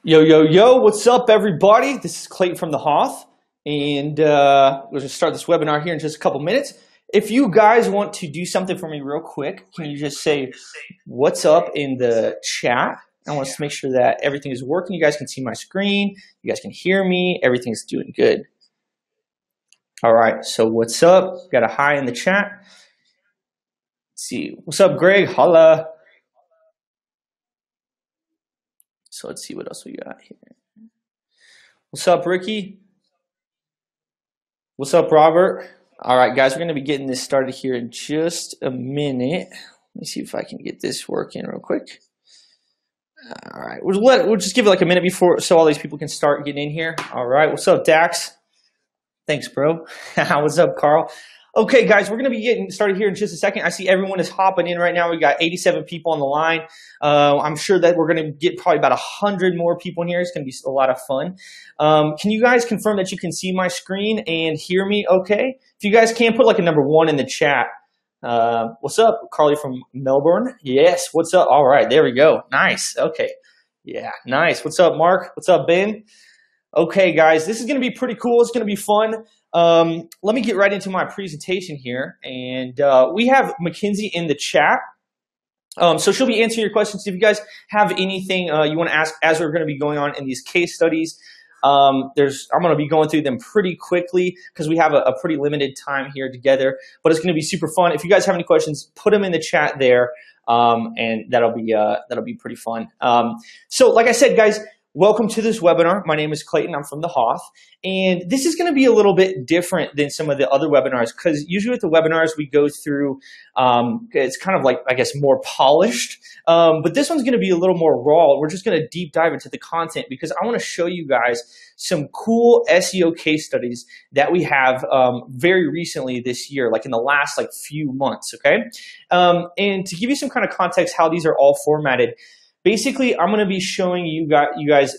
Yo, yo, yo, what's up, everybody? This is Clayton from the Hoth, and we're going to start this webinar here in just a couple minutes. If you guys want to do something for me real quick, can you just say what's up in the chat? I want to make sure that everything is working. You guys can see my screen. You guys can hear me. Everything's doing good. All right, so what's up? Got a hi in the chat. Let's see. What's up, Greg? Holla. So let's see what else we got here. What's up, Ricky? What's up, Robert? All right, guys, we're going to be getting this started here in just a minute. Let me see if I can get this working real quick. All right, we'll just give it like a minute before so all these people can start getting in here. All right, what's up, Dax? Thanks, bro. What's up, Carl? Okay, guys, we're going to be getting started here in just a second. I see everyone is hopping in right now. We got 87 people on the line. I'm sure that we're going to get probably about 100 more people in here. It's going to be a lot of fun. Can you guys confirm that you can see my screen and hear me okay? If you guys can, put like a number 1 in the chat. What's up, Carly from Melbourne? Yes, what's up? All right, there we go. Nice. Okay. Yeah, nice. What's up, Mark? What's up, Ben? Okay, guys, this is going to be pretty cool. It's going to be fun. Let me get right into my presentation here. And we have Mackenzie in the chat. So she'll be answering your questions. If you guys have anything you want to ask as we're going to be going on in these case studies, I'm going to be going through them pretty quickly because we have a pretty limited time here together. But it's going to be super fun. If you guys have any questions, put them in the chat there, and that'll be pretty fun. So like I said, guys, welcome to this webinar. My name is Clayton. I'm from the Hoth. And this is going to be a little bit different than some of the other webinars because usually with the webinars we go through, it's kind of like, I guess, more polished. But this one's going to be a little more raw. We're just going to deep dive into the content because I want to show you guys some cool SEO case studies that we have very recently this year, like in the last few months, okay? And to give you some kind of context how these are all formatted, basically, I'm going to be showing you guys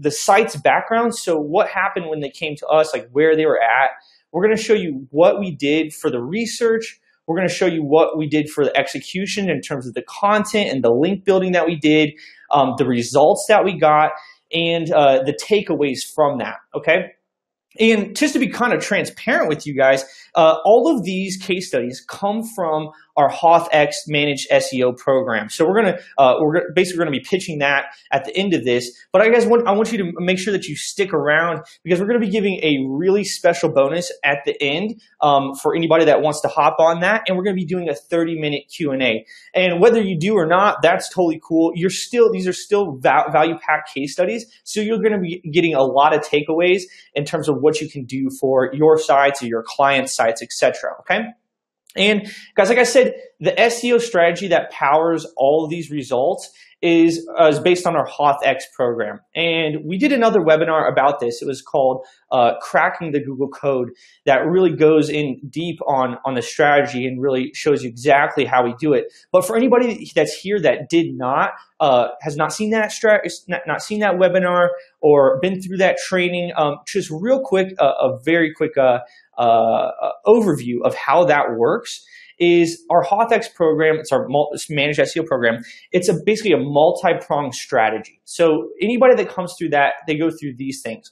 the site's background. So what happened when they came to us, like where they were at. We're going to show you what we did for the research. We're going to show you what we did for the execution in terms of the content and the link building that we did, the results that we got, and the takeaways from that, okay? And just to be kind of transparent with you guys, all of these case studies come from our HothX Managed SEO program. So we're basically going to be pitching that at the end of this. But I want you to make sure that you stick around because we're going to be giving a really special bonus at the end for anybody that wants to hop on that. And we're going to be doing a 30-minute Q&A. And whether you do or not, that's totally cool. These are still value-packed case studies. So you're going to be getting a lot of takeaways in terms of what you can do for your sites or your client sites, etc. Okay? And guys, like I said, the SEO strategy that powers all of these results is based on our HothX program. And we did another webinar about this. It was called Cracking the Google Code that really goes in deep on the strategy and really shows you exactly how we do it. But for anybody that's here that has not seen that webinar or been through that training, just real quick, a very quick overview of how that works is our HothX program. It's our managed SEO program. It's basically a multi-pronged strategy. So anybody that comes through that, they go through these things.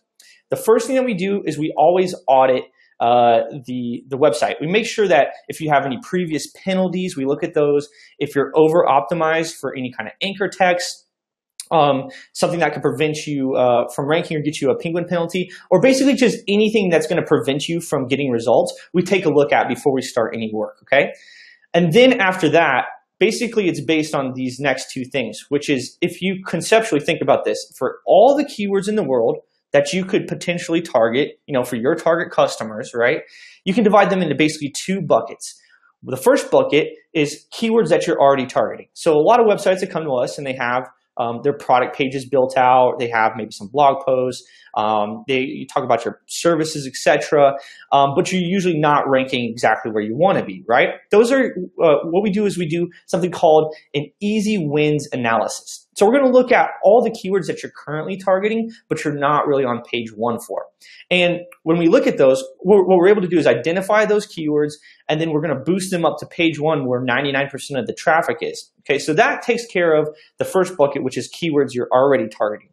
The first thing that we do is we always audit the website. We make sure that if you have any previous penalties, we look at those. If you're over-optimized for any kind of anchor text, something that could prevent you from ranking or get you a penguin penalty, or basically just anything that's going to prevent you from getting results, we take a look at before we start any work, okay? And then after that, basically it's based on these next two things, which is if you conceptually think about this, for all the keywords in the world that you could potentially target, for your target customers, right? You can divide them into basically two buckets. The first bucket is keywords that you're already targeting. So a lot of websites that come to us and they have their product pages built out. They have maybe some blog posts. You talk about your services, etc. But you're usually not ranking exactly where you want to be, right? Those are what we do is we do something called an easy wins analysis. So we're going to look at all the keywords that you're currently targeting, but you're not really on page 1 for. And when we look at those, what we're able to do is identify those keywords, and then we're going to boost them up to page 1 where 99% of the traffic is. Okay, so that takes care of the first bucket, which is keywords you're already targeting.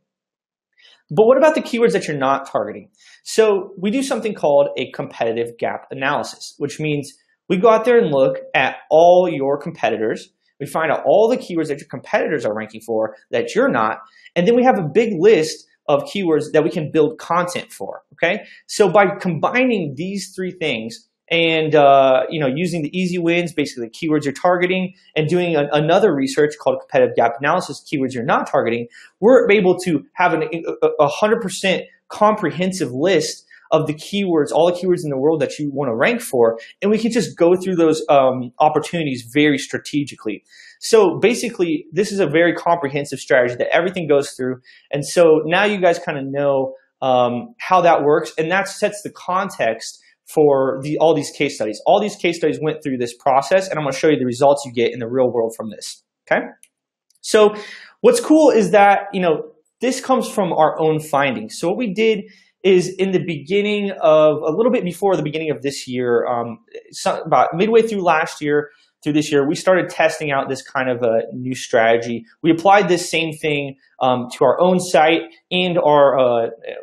But what about the keywords that you're not targeting? So we do something called a competitive gap analysis, which means we go out there and look at all your competitors. We find out all the keywords that your competitors are ranking for that you're not, and then we have a big list of keywords that we can build content for, okay? So by combining these 3 things and using the easy wins, basically the keywords you're targeting, and doing another research called competitive gap analysis, keywords you're not targeting, we're able to have a 100% comprehensive list of the keywords, all the keywords in the world that you want to rank for, and we can just go through those opportunities very strategically. So basically, this is a very comprehensive strategy that everything goes through, and so now you guys kind of know how that works, and that sets the context for all these case studies. All these case studies went through this process, and I'm going to show you the results you get in the real world from this. Okay? So what's cool is that, this comes from our own findings. So what we did is in the beginning of, a little bit before the beginning of this year, about midway through last year, through this year, we started testing out this kind of a new strategy. We applied this same thing to our own site, and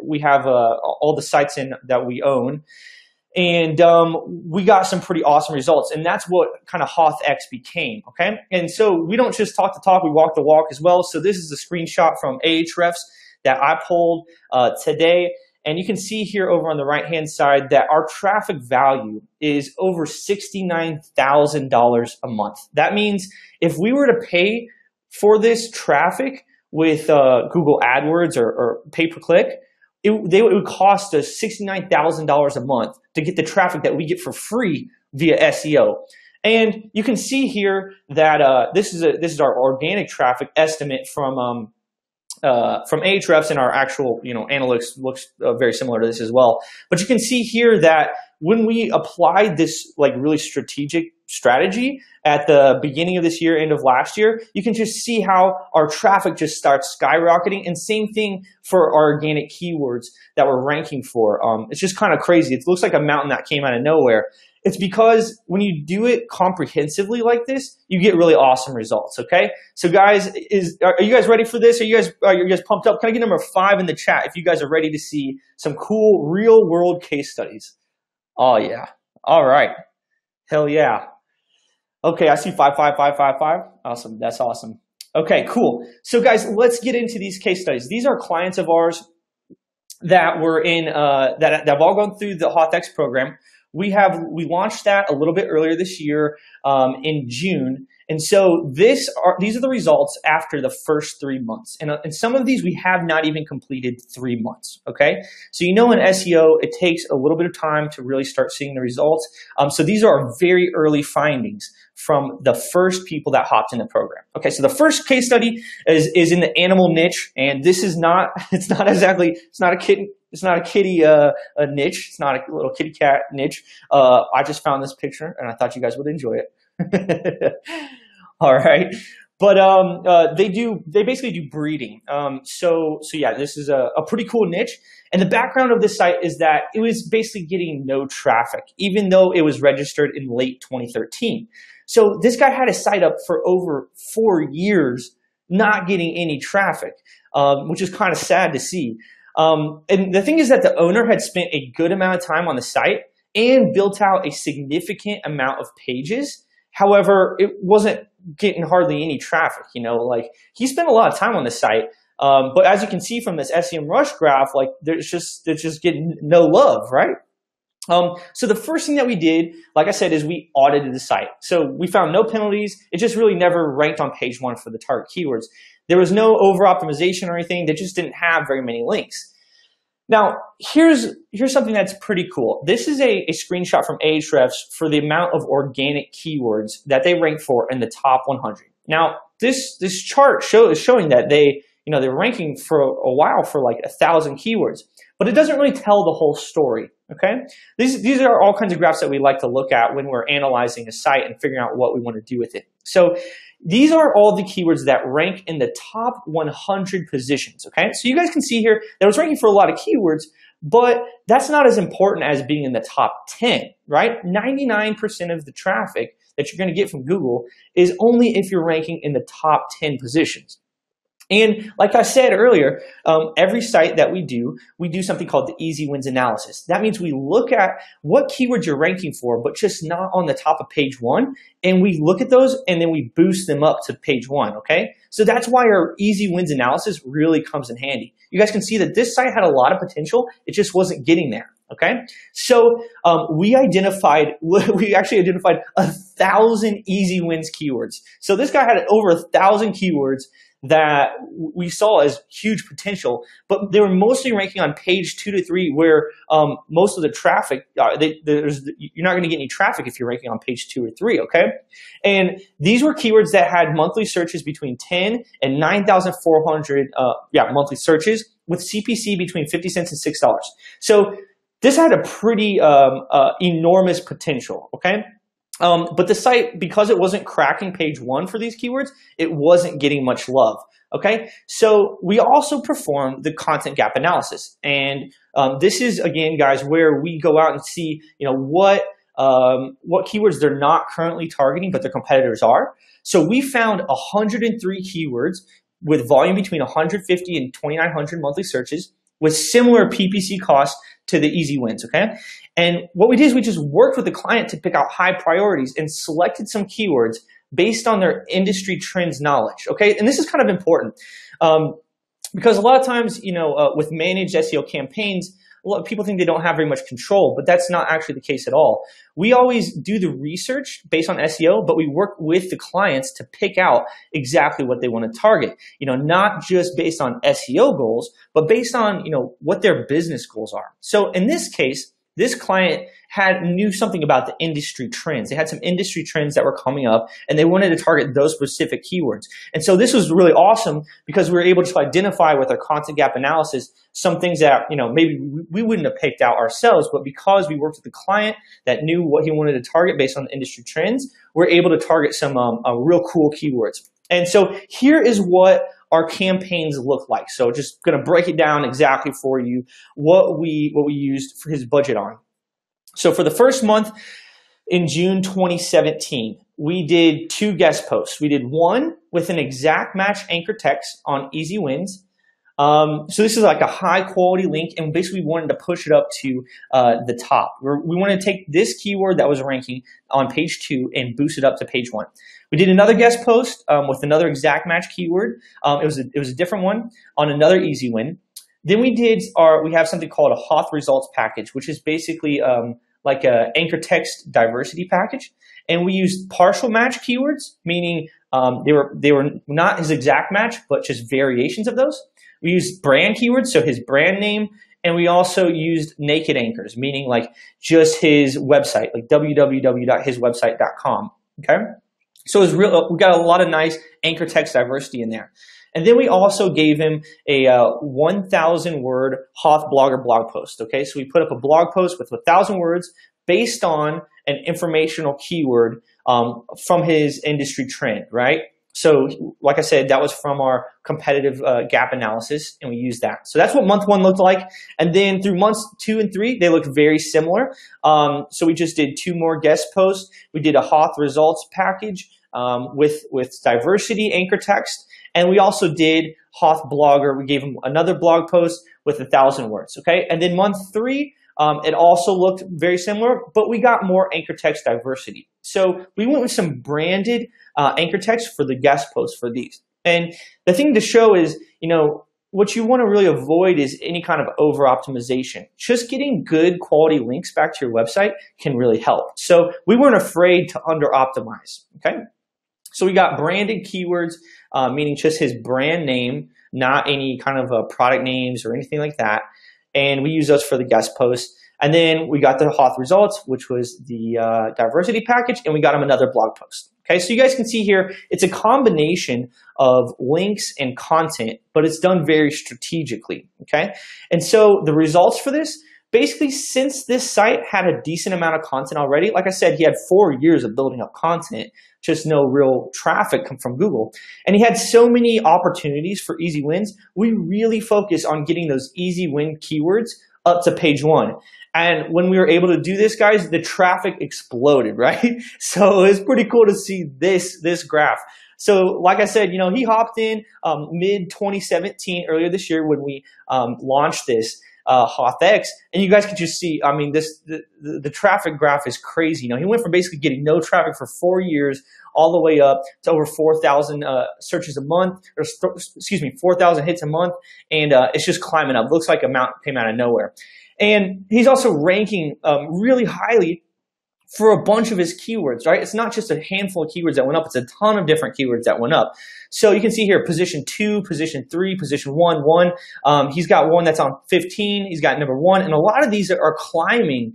we have all the sites that we own. And we got some pretty awesome results, and that's what kind of HauthX became, okay? And so we don't just talk the talk, we walk the walk as well. So this is a screenshot from Ahrefs that I pulled today, and you can see here over on the right-hand side that our traffic value is over $69,000 a month. That means if we were to pay for this traffic with Google AdWords or pay-per-click, it would cost us $69,000 a month to get the traffic that we get for free via SEO. And you can see here that this is our organic traffic estimate from Ahrefs, and our actual analytics looks very similar to this as well. But you can see here that when we applied this really strategic strategy at the beginning of this year, end of last year, you can just see how our traffic just starts skyrocketing. And same thing for our organic keywords that we're ranking for. It's just kind of crazy. It looks like a mountain that came out of nowhere. It's because when you do it comprehensively like this, you get really awesome results, okay? So guys, are you guys ready for this? Are you guys pumped up? Can I get number 5 in the chat if you guys are ready to see some cool real world case studies? Oh yeah. All right. Hell yeah. Okay, I see 5, 5, 5, 5, 5. Awesome. That's awesome. Okay, cool. So guys, let's get into these case studies. These are clients of ours that were in that have all gone through the HauthX program. We launched that a little bit earlier this year in June. And so these are the results after the first 3 months. And some of these we have not even completed 3 months, okay? So in SEO, it takes a little bit of time to really start seeing the results. So these are our very early findings from the first people that hopped in the program. Okay, so the first case study is in the animal niche, and this is not, it's not a kitty niche. It's not a little kitty cat niche. I just found this picture and I thought you guys would enjoy it. All right. But they basically do breeding. So yeah, this is a pretty cool niche. And the background of this site is that it was basically getting no traffic, even though it was registered in late 2013. So this guy had a site up for over 4 years, not getting any traffic, which is kind of sad to see. And the thing is that the owner had spent a good amount of time on the site and built out a significant amount of pages. However, it wasn't getting hardly any traffic, he spent a lot of time on the site. But as you can see from this SEMrush graph, it's just getting no love, right? So the first thing that we did, like I said, is we audited the site. So we found no penalties. It just really never ranked on page 1 for the target keywords. There was no over-optimization or anything. They just didn't have very many links. Now, here's something that's pretty cool. This is a screenshot from Ahrefs for the amount of organic keywords that they rank for in the top 100. Now, this chart is showing that they're ranking for a while for 1,000 keywords, but it doesn't really tell the whole story, okay? These are all kinds of graphs that we like to look at when we're analyzing a site and figuring out what we want to do with it. So these are all the keywords that rank in the top 100 positions, okay? So you guys can see here that it was ranking for a lot of keywords, but that's not as important as being in the top 10, right? 99% of the traffic that you're going to get from Google is only if you're ranking in the top 10 positions. And like I said earlier, every site that we do something called the easy wins analysis. That means we look at what keywords you're ranking for, but just not on the top of page one. And we look at those and then we boost them up to page one, okay? So that's why our easy wins analysis really comes in handy. You guys can see that this site had a lot of potential. It just wasn't getting there, okay? So we actually identified 1,000 easy wins keywords. So this guy had over 1,000 keywords that we saw as huge potential, but they were mostly ranking on page 2 to 3, where most of the traffic, you're not going to get any traffic if you're ranking on page 2 or 3, okay? And these were keywords that had monthly searches between 10 and 9,400 monthly searches, with CPC between 50 cents and $6. So this had a pretty enormous potential, okay? But the site, because it wasn't cracking page one for these keywords, it wasn't getting much love, okay? So we also performed the content gap analysis. And this is, again, guys, where we go out and see, what keywords they're not currently targeting, but their competitors are. So we found 103 keywords with volume between 150 and 2,900 monthly searches with similar PPC costs to the easy wins, okay? And what we did is we just worked with the client to pick out high priorities and selected some keywords based on their industry trends knowledge, okay? And this is kind of important because a lot of times, with managed SEO campaigns, a lot of people think they don't have very much control, but that's not actually the case at all. We always do the research based on SEO, but we work with the clients to pick out exactly what they want to target. Not just based on SEO goals, but based on, what their business goals are. So in this case, this client knew something about the industry trends. They had some industry trends that were coming up, and they wanted to target those specific keywords. And so this was really awesome because we were able to identify with our content gap analysis some things that maybe we wouldn't have picked out ourselves, but because we worked with the client that knew what he wanted to target based on the industry trends, we're able to target some real cool keywords. And so here is what our campaigns look like. So just going to break it down exactly for you what we used for his budget on. So for the first month in June 2017, we did 2 guest posts. We did one with an exact match anchor text on easy wins. So this is like a high quality link, and basically we wanted to push it up to the top. We wanted to take this keyword that was ranking on page 2 and boost it up to page 1. We did another guest post with another exact match keyword. It was a different one on another easy win. Then we have something called a Hoth results package, which is basically like a anchor text diversity package. And we used partial match keywords, meaning they were not his exact match, but just variations of those. We used brand keywords, so his brand name, and we also used naked anchors, meaning like just his website, like www.hiswebsite.com, okay? So we got a lot of nice anchor text diversity in there. And then we also gave him a 1,000-word Hoth blogger blog post, okay? So we put up a blog post with 1,000 words based on an informational keyword from his industry trend, right? So like I said, that was from our competitive gap analysis, and we used that. So that's what month 1 looked like. And then through months 2 and 3, they looked very similar. So we just did 2 more guest posts. We did a Hoth results package with diversity anchor text. And we also did Hoth blogger. We gave him another blog post with 1,000 words, okay? And then month 3, it also looked very similar, but we got more anchor text diversity. So we went with some branded anchor text for the guest posts for these. And the thing to show is, what you want to really avoid is any kind of over optimization. Just getting good quality links back to your website can really help. So we weren't afraid to under optimize, okay? So we got branded keywords, meaning just his brand name, not any kind of product names or anything like that. And we use those for the guest post. And then we got the Hoth results, which was the diversity package, and we got him another blog post. Okay, so you guys can see here, it's a combination of links and content, but it's done very strategically, okay? And so the results for this, basically, since this site had a decent amount of content already, like I said, he had 4 years of building up content, just no real traffic come from Google. And he had so many opportunities for easy wins. We really focus on getting those easy win keywords up to page 1. And when we were able to do this, guys, the traffic exploded, right? So it's pretty cool to see this graph. So like I said, he hopped in mid 2017, earlier this year when we launched this HauthX, and you guys can just see, I mean, the traffic graph is crazy. He went from basically getting no traffic for 4 years all the way up to over 4,000 searches a month, or excuse me, 4,000 hits a month, and it's just climbing up. Looks like a mountain came out of nowhere. And he's also ranking really highly for a bunch of his keywords, right? It's not just a handful of keywords that went up, it's a ton of different keywords that went up. So you can see here, position 2, position 3, position 1. He's got one that's on 15, he's got number 1, and a lot of these are climbing.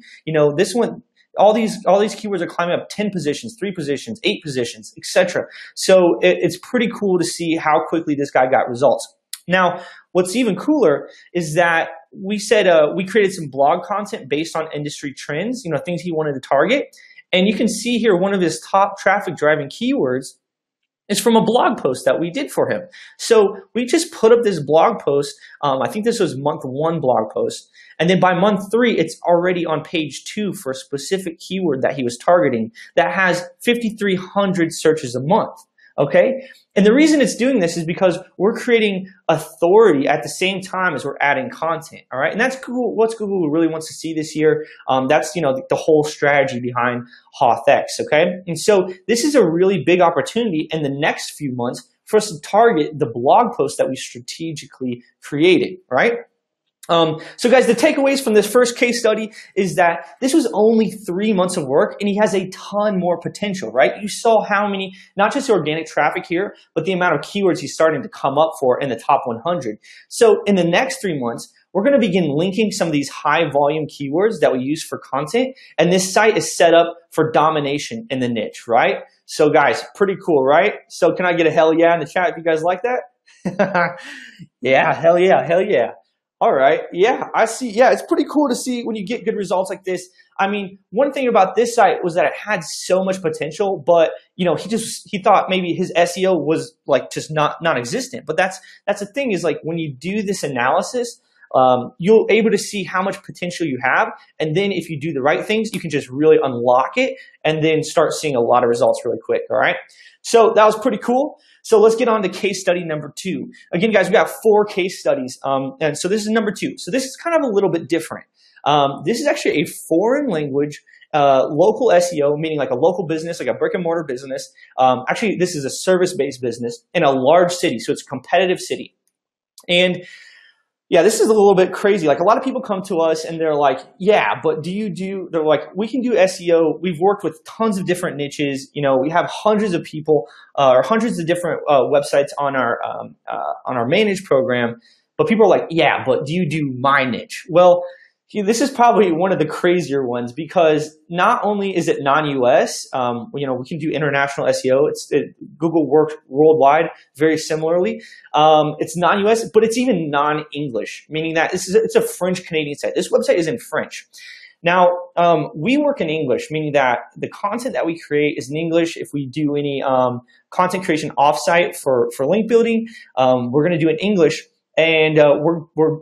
This one, all these keywords are climbing up 10 positions, 3 positions, 8 positions, etc. So it's pretty cool to see how quickly this guy got results. Now, what's even cooler is that we said we created some blog content based on industry trends, things he wanted to target. And you can see here one of his top traffic driving keywords is from a blog post that we did for him. So we just put up this blog post. I think this was month 1 blog post. And then by month 3, it's already on page 2 for a specific keyword that he was targeting that has 5,300 searches a month. Okay? And the reason it's doing this is because we're creating authority at the same time as we're adding content. All right? And that's Google, what Google really wants to see this year. That's, the whole strategy behind HauthX. Okay? And so this is a really big opportunity in the next few months for us to target the blog post that we strategically created. Right? So guys, the takeaways from this first case study is that this was only 3 months of work and he has a ton more potential, right? You saw how many, not just organic traffic here, but the amount of keywords he's starting to come up for in the top 100. So in the next 3 months, we're going to begin linking some of these high volume keywords that we use for content. And this site is set up for domination in the niche, right? So guys, pretty cool, right? So can I get a hell yeah in the chat if you guys like that? Yeah, hell yeah, hell yeah. All right. Yeah, I see. Yeah, it's pretty cool to see when you get good results like this. I mean, one thing about this site was that it had so much potential, but he thought maybe his SEO was like just non-existent. But that's the thing is like when you do this analysis, you'll able to see how much potential you have. And then if you do the right things, you can just really unlock it and then start seeing a lot of results really quick. All right. So that was pretty cool. So let's get on to case study number 2. Again, guys, we got 4 case studies. And so this is number 2. So this is kind of a little bit different. This is actually a foreign language, local SEO, meaning like a local business, like a brick and mortar business. Actually, this is a service-based business in a large city. So it's a competitive city. And yeah, this is a little bit crazy. Like a lot of people come to us and they're like, yeah, but they're like, we can do SEO. We've worked with tons of different niches. We have hundreds of people or hundreds of different websites on our managed program. But people are like, yeah, but do you do my niche? Well, this is probably one of the crazier ones because not only is it non-US, we can do international SEO. Google works worldwide very similarly. It's non-US, but it's even non-English, meaning that it's a French-Canadian site. This website is in French. Now, we work in English, meaning that the content that we create is in English. If we do any content creation offsite for link building, we're going to do it in English. And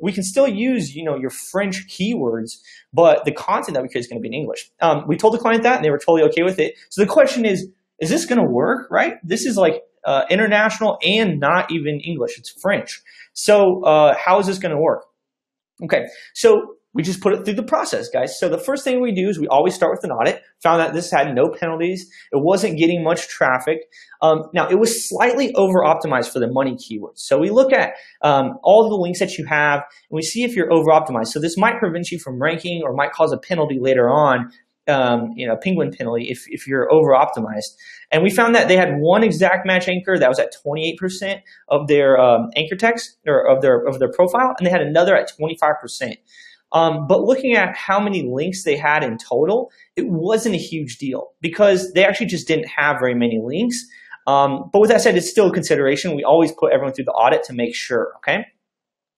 we can still use your French keywords, but the content that we create is going to be in English. We told the client that, and they were totally okay with it. So the question is this going to work? Right? This is like international and not even English; it's French. So how is this going to work? Okay, so we just put it through the process, guys. So the first thing we do is we always start with an audit. Found that this had no penalties. It wasn't getting much traffic. Now, it was slightly over-optimized for the money keywords. So we look at all the links that you have, and we see if you're over-optimized. So this might prevent you from ranking or might cause a penalty later on, penguin penalty if you're over-optimized. And we found that they had one exact match anchor that was at 28% of their anchor text or of their profile, and they had another at 25%. But looking at how many links they had in total, it wasn't a huge deal because they actually just didn't have very many links. But with that said, it's still a consideration. We always put everyone through the audit to make sure, okay?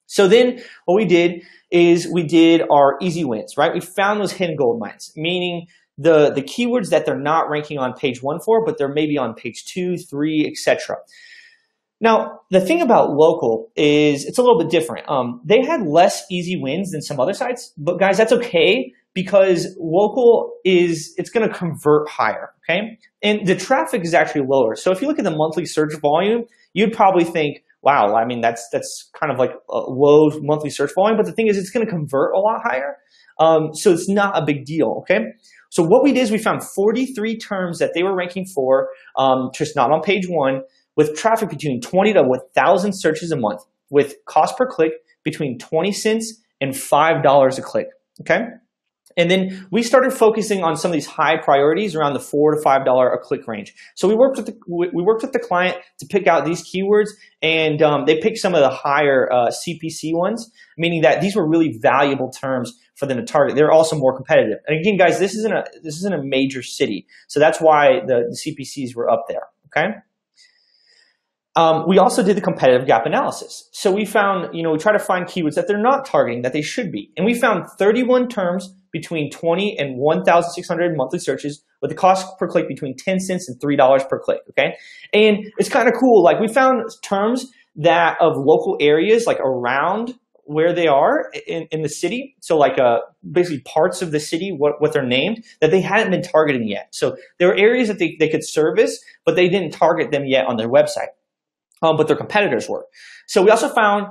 So then what we did is we did our easy wins, right? We found those hidden gold mines, meaning the keywords that they're not ranking on page 1 for, but they're maybe on page 2, 3, etc. Now, the thing about local is it's a little bit different. They had less easy wins than some other sites, but guys, that's okay because local it's going to convert higher, okay? And the traffic is actually lower. So if you look at the monthly search volume, you'd probably think, wow, I mean, that's kind of like a low monthly search volume, but the thing is it's going to convert a lot higher. So it's not a big deal, okay? So what we did is we found 43 terms that they were ranking for, just not on page 1, with traffic between 20 to 1,000 searches a month, with cost per click between 20 cents and $5 a click, okay? And then we started focusing on some of these high priorities around the $4 to $5 a click range. So we worked with the client to pick out these keywords, and they picked some of the higher CPC ones, meaning that these were really valuable terms for them to target. They're also more competitive. And again, guys, this isn't a major city, so that's why the CPCs were up there. Okay. We also did the competitive gap analysis. So we found, we try to find keywords that they're not targeting that they should be. And we found 31 terms between 20 and 1,600 monthly searches with the cost per click between 10 cents and $3 per click, okay? And it's kind of cool. Like we found terms that of local areas like around where they are in the city. So like basically parts of the city, what they're named, that they hadn't been targeting yet. So there were areas that they could service, but they didn't target them yet on their website. But their competitors were. So we also found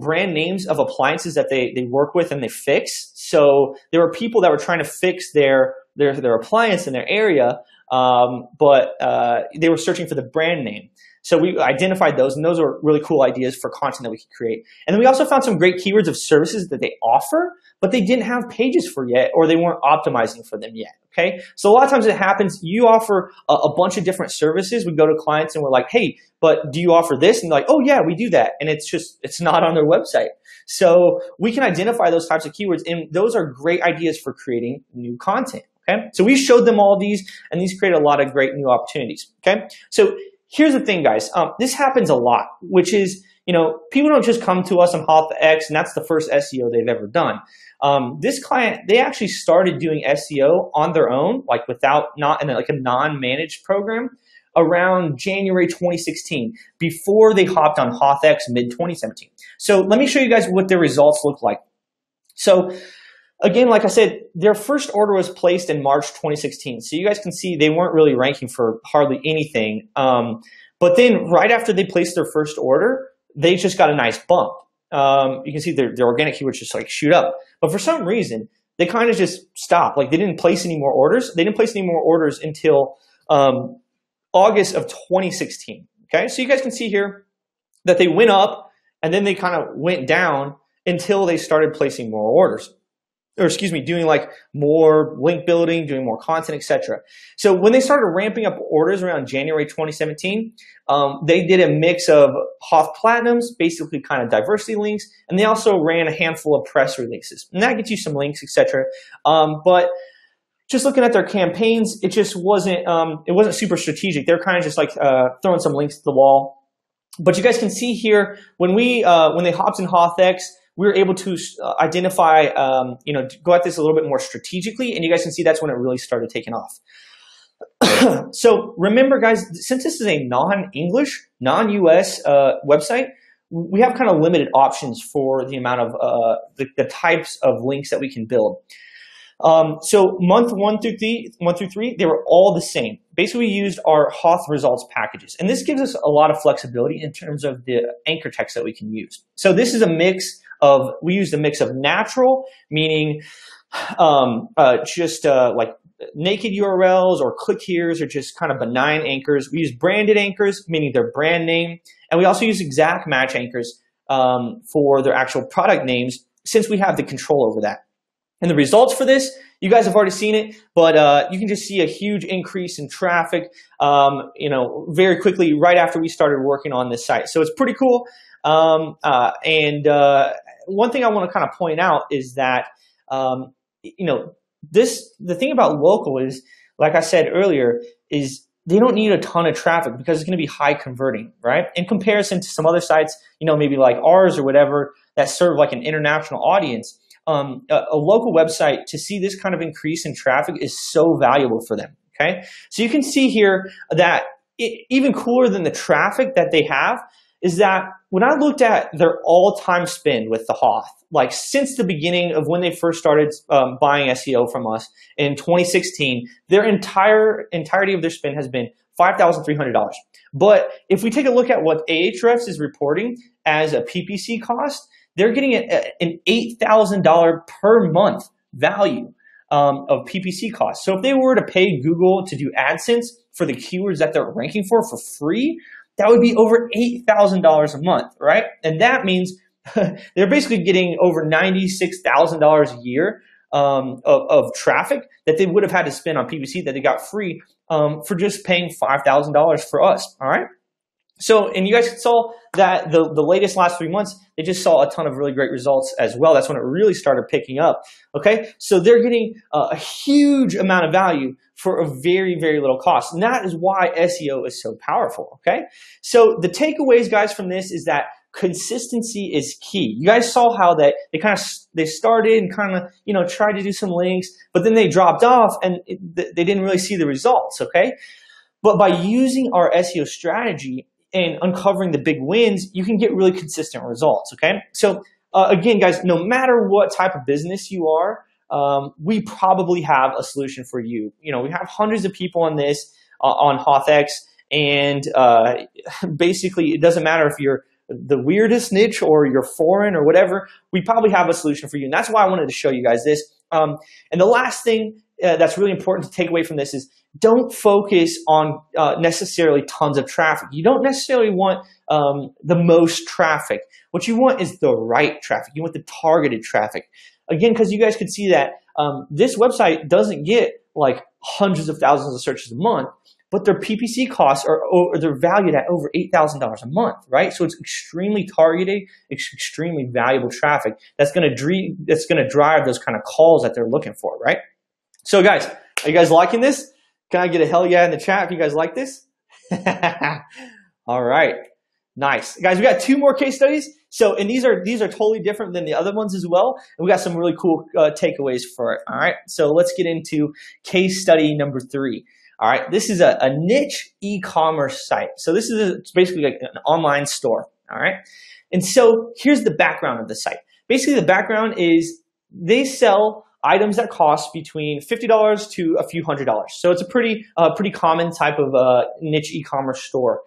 brand names of appliances that they work with and they fix. So there were people that were trying to fix their appliance in their area, but they were searching for the brand name. So we identified those, and those are really cool ideas for content that we could create. And then we also found some great keywords of services that they offer, but they didn't have pages for yet, or they weren't optimizing for them yet, okay? So a lot of times it happens, you offer a bunch of different services. We go to clients and we're like, hey, but do you offer this? And they're like, oh yeah, we do that. And it's not on their website. So we can identify those types of keywords, and those are great ideas for creating new content, okay? So we showed them all these, and these create a lot of great new opportunities, okay? So here's the thing, guys. This happens a lot, which is, people don't just come to us on HauthX, and that's the first SEO they've ever done. This client, they actually started doing SEO on their own, like not in a non-managed program, around January 2016, before they hopped on HauthX mid-2017. So let me show you guys what their results look like. So again, like I said, their first order was placed in March 2016. So you guys can see they weren't really ranking for hardly anything. But then right after they placed their first order, they just got a nice bump. You can see their organic keywords just like shoot up. But for some reason, they kind of just stopped. Like they didn't place any more orders. They didn't place any more orders until August of 2016. Okay, so you guys can see here that they went up and then they kind of went down until they started placing more orders. Or excuse me, doing like more link building, doing more content, etc. So when they started ramping up orders around January 2017, they did a mix of Hoth Platinums, basically kind of diversity links, and they also ran a handful of press releases. And that gets you some links, etc. But just looking at their campaigns, it just wasn't super strategic. They're kind of just like throwing some links to the wall. But you guys can see here when they hopped in HauthX, we were able to identify, go at this a little bit more strategically, and you guys can see that's when it really started taking off. So remember, guys, since this is a non-English, non-US website, we have kind of limited options for the amount of the types of links that we can build. So month 1 through 3, they were all the same. Basically, we used our Hoth results packages, and this gives us a lot of flexibility in terms of the anchor text that we can use. So this is a mix of, we used a mix of natural, meaning like naked URLs or click here's or just kind of benign anchors. We use branded anchors, meaning their brand name, and we also use exact match anchors for their actual product names, since we have the control over that. And the results for this, you guys have already seen it, but you can just see a huge increase in traffic, very quickly right after we started working on this site. So it's pretty cool. One thing I want to kind of point out is that, the thing about local is, like I said earlier, is they don't need a ton of traffic because it's going to be high converting, right? In comparison to some other sites, maybe like ours or whatever that serve like an international audience, a local website to see this kind of increase in traffic is so valuable for them, okay? So you can see here that even cooler than the traffic that they have is that when I looked at their all-time spend with the Hoth, like since the beginning of when they first started buying SEO from us in 2016, their entirety of their spend has been $5,300. But if we take a look at what Ahrefs is reporting as a PPC cost, they're getting an $8,000 per month value of PPC costs. So if they were to pay Google to do AdSense for the keywords that they're ranking for free, that would be over $8,000 a month, right? And that means they're basically getting over $96,000 a year of traffic that they would have had to spend on PPC that they got free for just paying $5,000 for us, all right? So, and you guys saw that the latest last 3 months, they just saw a ton of really great results as well. That's when it really started picking up, okay? So they're getting a huge amount of value for a very, very little cost. And that is why SEO is so powerful, okay? So the takeaways, guys, from this is that consistency is key. You guys saw how that they started and kind of, tried to do some links, but then they dropped off and they didn't really see the results, okay? But by using our SEO strategy and uncovering the big wins, you can get really consistent results, okay? So again, guys, no matter what type of business you are, we probably have a solution for you. We have hundreds of people on this, on HothX, and basically it doesn't matter if you're the weirdest niche or you're foreign or whatever, we probably have a solution for you. And that's why I wanted to show you guys this. And the last thing that's really important to take away from this is don't focus on necessarily tons of traffic. You don't necessarily want the most traffic. What you want is the right traffic. You want the targeted traffic. Again, because you guys could see that this website doesn't get like hundreds of thousands of searches a month, but their PPC costs they're valued at over $8,000 a month, right? So it's extremely targeted, it's extremely valuable traffic that's going to drive those kind of calls that they're looking for, right? So guys, are you guys liking this? Can I get a hell yeah in the chat if you guys like this? All right. Nice. Guys, we got 2 more case studies. So, and these are totally different than the other ones as well. And we got some really cool takeaways for it. All right. So let's get into case study number 3. All right. This is a niche e-commerce site. So this is it's basically like an online store. All right. And so here's the background of the site. Basically, the background is they sell items that cost between $50 to a few $100s. So it's a pretty common type of niche e-commerce store.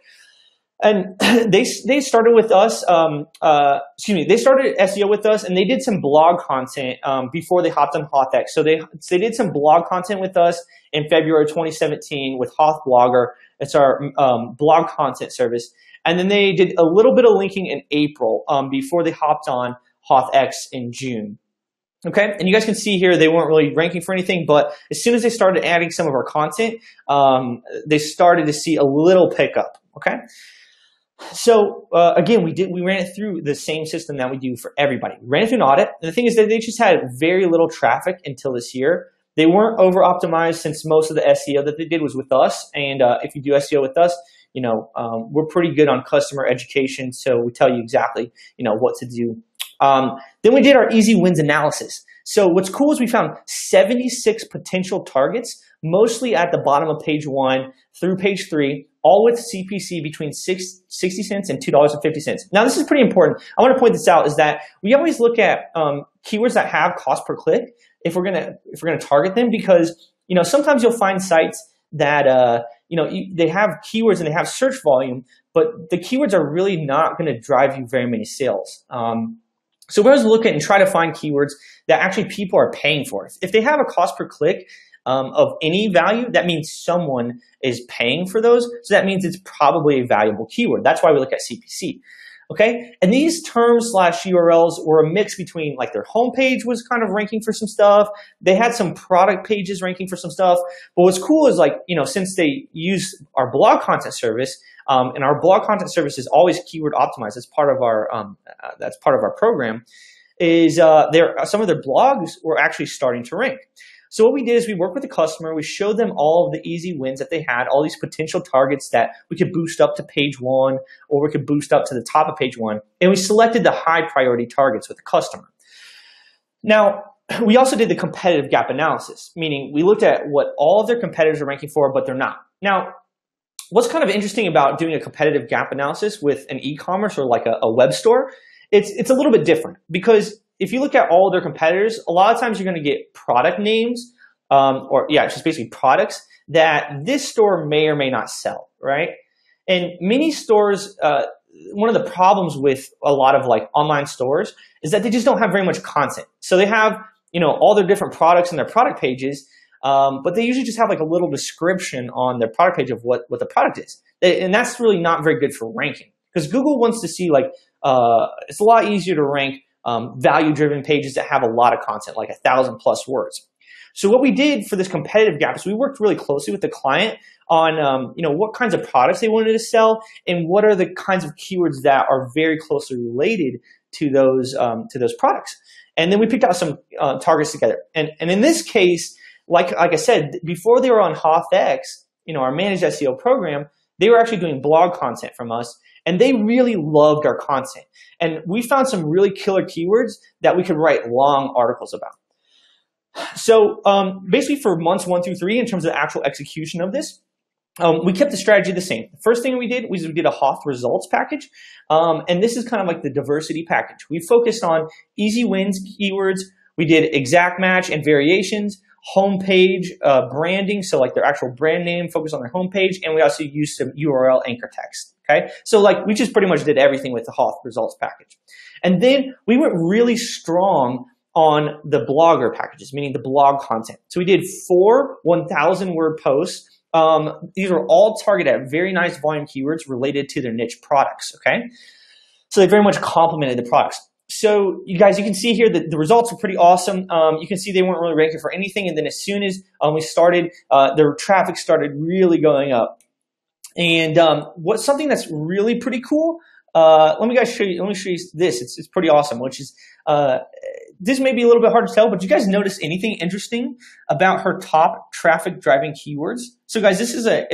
And they started with us, they started SEO with us, and they did some blog content before they hopped on HothX. So they did some blog content with us in February 2017 with Hoth Blogger. It's our blog content service. And then they did a little bit of linking in April before they hopped on HothX in June. Okay, and you guys can see here they weren't really ranking for anything, but as soon as they started adding some of our content, they started to see a little pickup. Okay. So again, we ran it through the same system that we do for everybody. We ran it through an audit, and the thing is that they just had very little traffic until this year. They weren't over optimized since most of the SEO that they did was with us. And if you do SEO with us, we're pretty good on customer education, so we tell you exactly what to do. Then we did our easy wins analysis. So what's cool is we found 76 potential targets, mostly at the bottom of page 1 through page 3, all with CPC between 60 cents and $2.50. Now, this is pretty important. I want to point this out is that we always look at keywords that have cost per click if we're gonna target them, because sometimes you'll find sites that they have keywords and they have search volume, but the keywords are really not going to drive you very many sales. So we're going to look at and try to find keywords that actually people are paying for. If they have a cost per click of any value, that means someone is paying for those. So that means it's probably a valuable keyword. That's why we look at CPC. Okay, and these terms / URLs were a mix between like their homepage was kind of ranking for some stuff. They had some product pages ranking for some stuff. But what's cool is since they use our blog content service, and our blog content service is always keyword optimized. That's part of our program. Is some of their blogs were actually starting to rank. So what we did is we worked with the customer. We showed them all of the easy wins that they had, all these potential targets that we could boost up to page 1 or we could boost up to the top of page 1. And we selected the high priority targets with the customer. Now, we also did the competitive gap analysis, meaning we looked at what all of their competitors are ranking for, but they're not. Now, what's kind of interesting about doing a competitive gap analysis with an e-commerce or like a web store, it's a little bit different because if you look at all of their competitors, a lot of times you're going to get product names, it's just basically products that this store may or may not sell, right? And many stores, one of the problems with a lot of like online stores is that they just don't have very much content. So they have, all their different products in their product pages, but they usually just have like a little description on their product page of what the product is. And that's really not very good for ranking because Google wants to see like, it's a lot easier to rank value-driven pages that have a lot of content, like 1,000+ words. So what we did for this competitive gap is we worked really closely with the client on, what kinds of products they wanted to sell and what are the kinds of keywords that are very closely related to those products. And then we picked out some targets together. And in this case, like I said, before they were on HothX, our managed SEO program, they were actually doing blog content from us. And they really loved our content. And we found some really killer keywords that we could write long articles about. So basically for months 1 through 3, in terms of the actual execution of this, we kept the strategy the same. The first thing we did was we did a Hoth results package. And this is kind of like the diversity package. We focused on easy wins keywords. We did exact match and variations, homepage branding, so like their actual brand name, focus on their homepage, and we also used some URL anchor text. Okay, so like we just pretty much did everything with the Hoth results package. And then we went really strong on the blogger packages, meaning the blog content. So we did 4 1,000-word posts. These were all targeted at very nice volume keywords related to their niche products, okay? So they very much complemented the products. So you guys, you can see here that the results are pretty awesome. You can see they weren't really ranking for anything, and then as soon as we started, their traffic started really going up. And what's something that's really pretty cool? Let me show you this. It's pretty awesome. Which is this may be a little bit hard to tell, but do you guys notice anything interesting about her top traffic driving keywords? So guys, this is a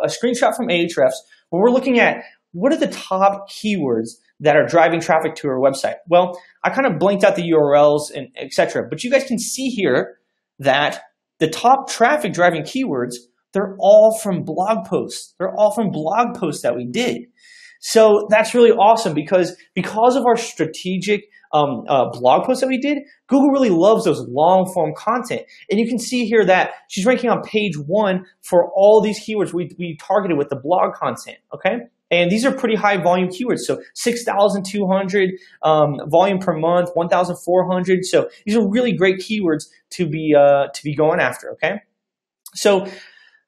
screenshot from Ahrefs where we're looking at what are the top keywords that are driving traffic to her website. Well, I kind of blanked out the URLs and etc. But you guys can see here that the top traffic driving keywords, they're all from blog posts. They're all from blog posts that we did. So that's really awesome because of our strategic blog posts that we did, Google really loves those long form content. And you can see here that she's ranking on page 1 for all these keywords we targeted with the blog content, okay? And these are pretty high volume keywords. So 6,200 volume per month, 1,400. So these are really great keywords to be going after, okay? So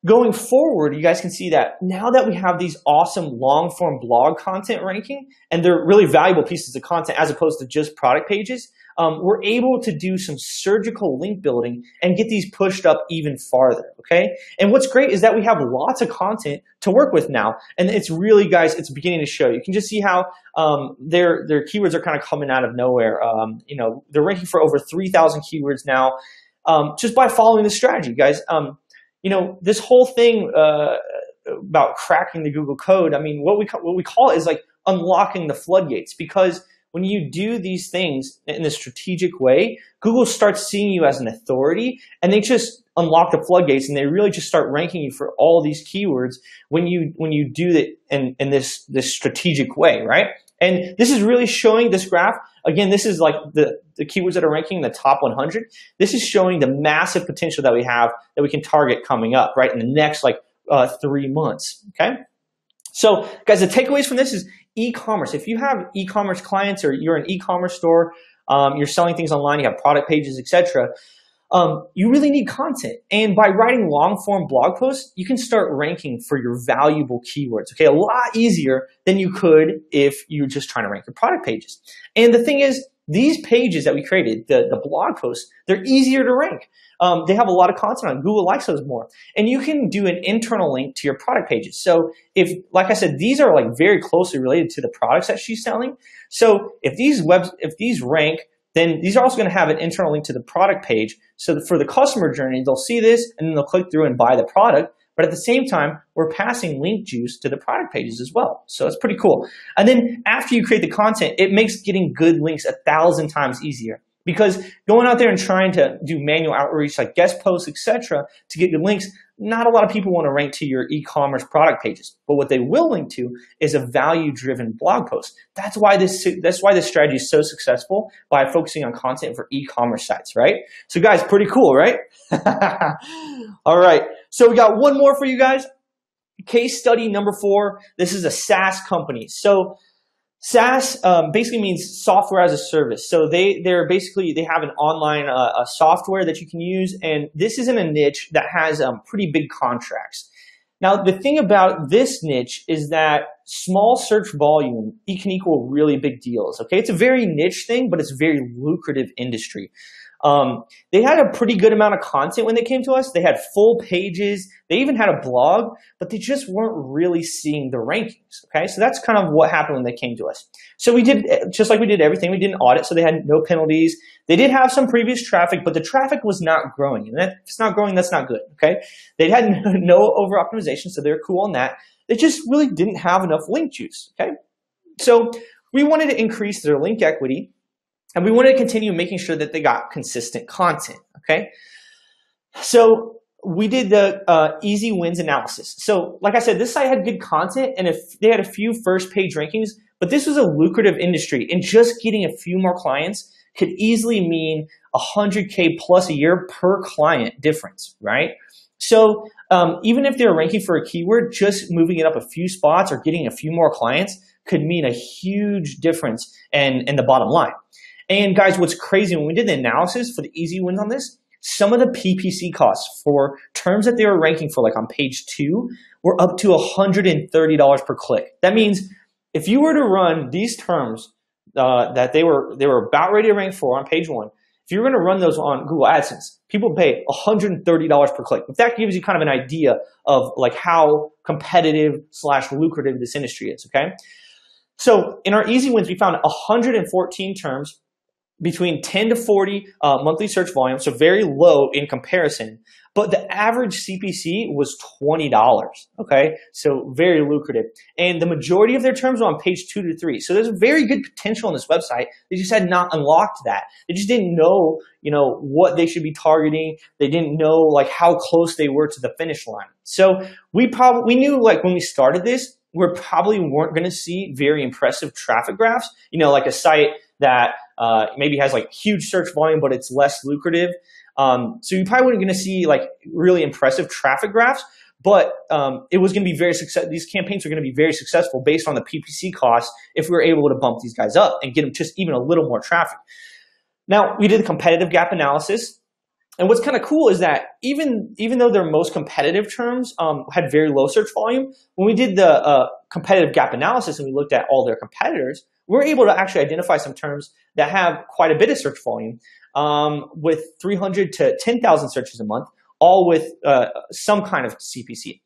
going forward, you guys can see that now that we have these awesome long-form blog content ranking, and they're really valuable pieces of content as opposed to just product pages, we're able to do some surgical link building and get these pushed up even farther, okay? And what's great is that we have lots of content to work with now, and it's really, guys, it's beginning to show. You can just see how their keywords are kind of coming out of nowhere. They're ranking for over 3,000 keywords now just by following this strategy, guys. This whole thing about cracking the Google code, I mean, what we call it is like unlocking the floodgates, because when you do these things in a strategic way, Google starts seeing you as an authority, and they just unlock the floodgates, and they really just start ranking you for all these keywords when you do it in this strategic way, right? And this is really showing this graph. Again, this is like the keywords that are ranking in the top 100. This is showing the massive potential that we have that we can target coming up, right, in the next 3 months, okay? So, guys, the takeaways from this is e-commerce. If you have e-commerce clients or you're an e-commerce store, you're selling things online, you have product pages, etc., you really need content. And by writing long-form blog posts, you can start ranking for your valuable keywords, okay? A lot easier than you could if you're just trying to rank your product pages. And the thing is, these pages that we created, the blog posts, they're easier to rank. They have a lot of content on. Google likes those more. And you can do an internal link to your product pages. So if, like I said, these are like very closely related to the products that she's selling. So if these rank then these are also going to have an internal link to the product page. So for the customer journey, they'll see this and then they'll click through and buy the product. But at the same time, we're passing link juice to the product pages as well. So it's pretty cool. And then after you create the content, it makes getting good links 1,000 times easier. Because going out there and trying to do manual outreach like guest posts, etc., to get good links, not a lot of people want to rank to your e-commerce product pages. But what they will link to is a value-driven blog post. That's why this strategy is so successful, by focusing on content for e-commerce sites, right? So guys, pretty cool, right? All right. So we got one more for you guys. Case study number 4. This is a SaaS company. So SaaS basically means software as a service. So they have an online software that you can use, and this is in a niche that has pretty big contracts. Now, the thing about this niche is that small search volume can equal really big deals. Okay, it's a very niche thing, but it's a very lucrative industry. They had a pretty good amount of content when they came to us. They had full pages. They even had a blog, but they just weren't really seeing the rankings. Okay, so that's kind of what happened when they came to us. So we did, just like we did everything, we did an audit, so they had no penalties. They did have some previous traffic, but the traffic was not growing. And if it's not growing, that's not good. Okay, they had no over optimization, so they're cool on that. They just really didn't have enough link juice. Okay, so we wanted to increase their link equity. And we want to continue making sure that they got consistent content, okay? So we did the easy wins analysis. So like I said, this site had good content, and if they had a few first page rankings, but this was a lucrative industry, and just getting a few more clients could easily mean $100K plus a year per client difference, right? So even if they're ranking for a keyword, just moving it up a few spots or getting a few more clients could mean a huge difference in the bottom line. And guys, what's crazy, when we did the analysis for the easy wins on this, some of the PPC costs for terms that they were ranking for, like on page 2, were up to $130 per click. That means if you were to run these terms that they were about ready to rank for on page 1, if you're going to run those on Google AdSense, people pay $130 per click. If that gives you kind of an idea of like how competitive / lucrative this industry is, okay? So in our easy wins, we found 114 terms between 10 to 40 monthly search volume, so very low in comparison. But the average CPC was $20, okay? So very lucrative. And the majority of their terms were on page 2 to 3. So there's very good potential on this website. They just had not unlocked that. They just didn't know, what they should be targeting. They didn't know like how close they were to the finish line. So we knew like when we started this, we probably weren't going to see very impressive traffic graphs, like a site that maybe has like huge search volume, but it's less lucrative. So you probably weren't going to see like really impressive traffic graphs, but it was going to be very successful. These campaigns are going to be very successful based on the PPC costs if we were able to bump these guys up and get them just even a little more traffic. Now, we did a competitive gap analysis. And what's kind of cool is that even though their most competitive terms had very low search volume, when we did the competitive gap analysis and we looked at all their competitors, we were able to actually identify some terms that have quite a bit of search volume with 300 to 10,000 searches a month, all with some kind of CPC.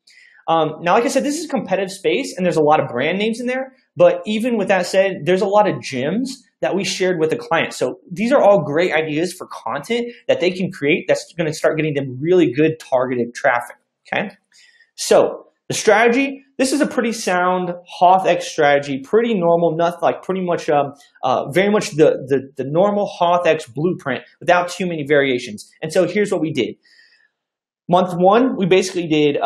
Now, like I said, this is a competitive space and there's a lot of brand names in there. But even with that said, there's a lot of gems that we shared with the client. So these are all great ideas for content that they can create that's going to start getting them really good targeted traffic, okay? So the strategy, this is a pretty sound HauthX strategy, pretty normal, nothing like pretty much very much the normal HauthX blueprint without too many variations. And so here's what we did. Month 1, we basically did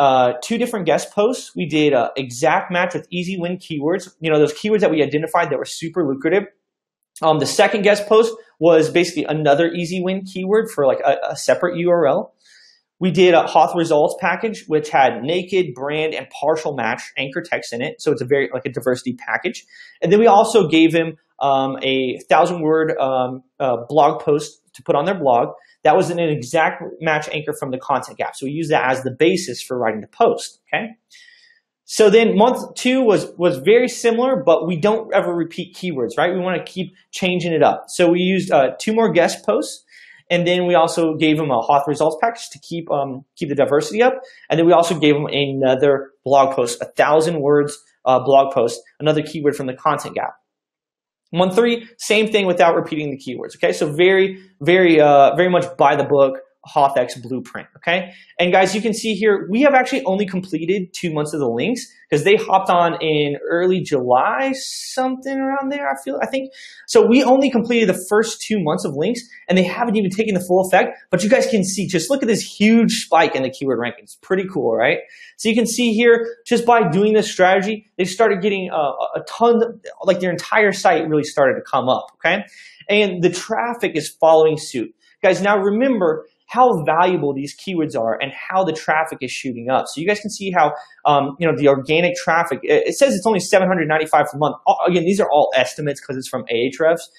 2 different guest posts. We did an exact match with easy win keywords, those keywords that we identified that were super lucrative. The second guest post was basically another easy win keyword for like a separate URL. We did a Hauth results package, which had naked, brand, and partial match anchor text in it. So it's a very like a diversity package. And then we also gave him a 1,000-word blog post to put on their blog. That was an exact match anchor from the content gap. So we use that as the basis for writing the post, okay? So then month 2 was very similar, but we don't ever repeat keywords, right? We want to keep changing it up. So we used 2 more guest posts, and then we also gave them a Hauth results package to keep the diversity up. And then we also gave them another blog post, 1,000 words blog post, another keyword from the content gap. Month 3, same thing without repeating the keywords. Okay, so very much by the book, HauthX blueprint. Okay, and guys, you can see here we have actually only completed 2 months of the links because they hopped on in early July, something around there. I think so. We only completed the first 2 months of links, and they haven't even taken the full effect. But you guys can see, just look at this huge spike in the keyword rankings. Pretty cool, right? So you can see here, just by doing this strategy, they started getting a ton, like their entire site really started to come up. Okay, and the traffic is following suit, guys. Now remember how valuable these keywords are and how the traffic is shooting up. So you guys can see how, the organic traffic, it says it's only 795 per month. Again, these are all estimates because it's from Ahrefs.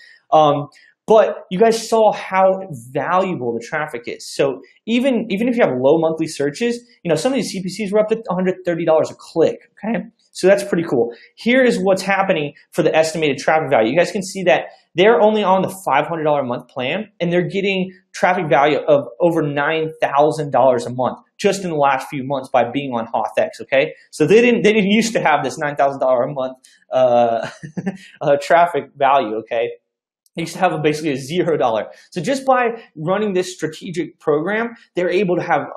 But you guys saw how valuable the traffic is. So even if you have low monthly searches, some of these CPCs were up to $130 a click, okay? So that's pretty cool. Here is what's happening for the estimated traffic value. You guys can see that they're only on the $500 a month plan, and they're getting traffic value of over $9,000 a month just in the last few months by being on HauthX, okay? So they didn't used to have this $9,000 a month traffic value, okay? They used to have basically a $0. So just by running this strategic program, they're able to have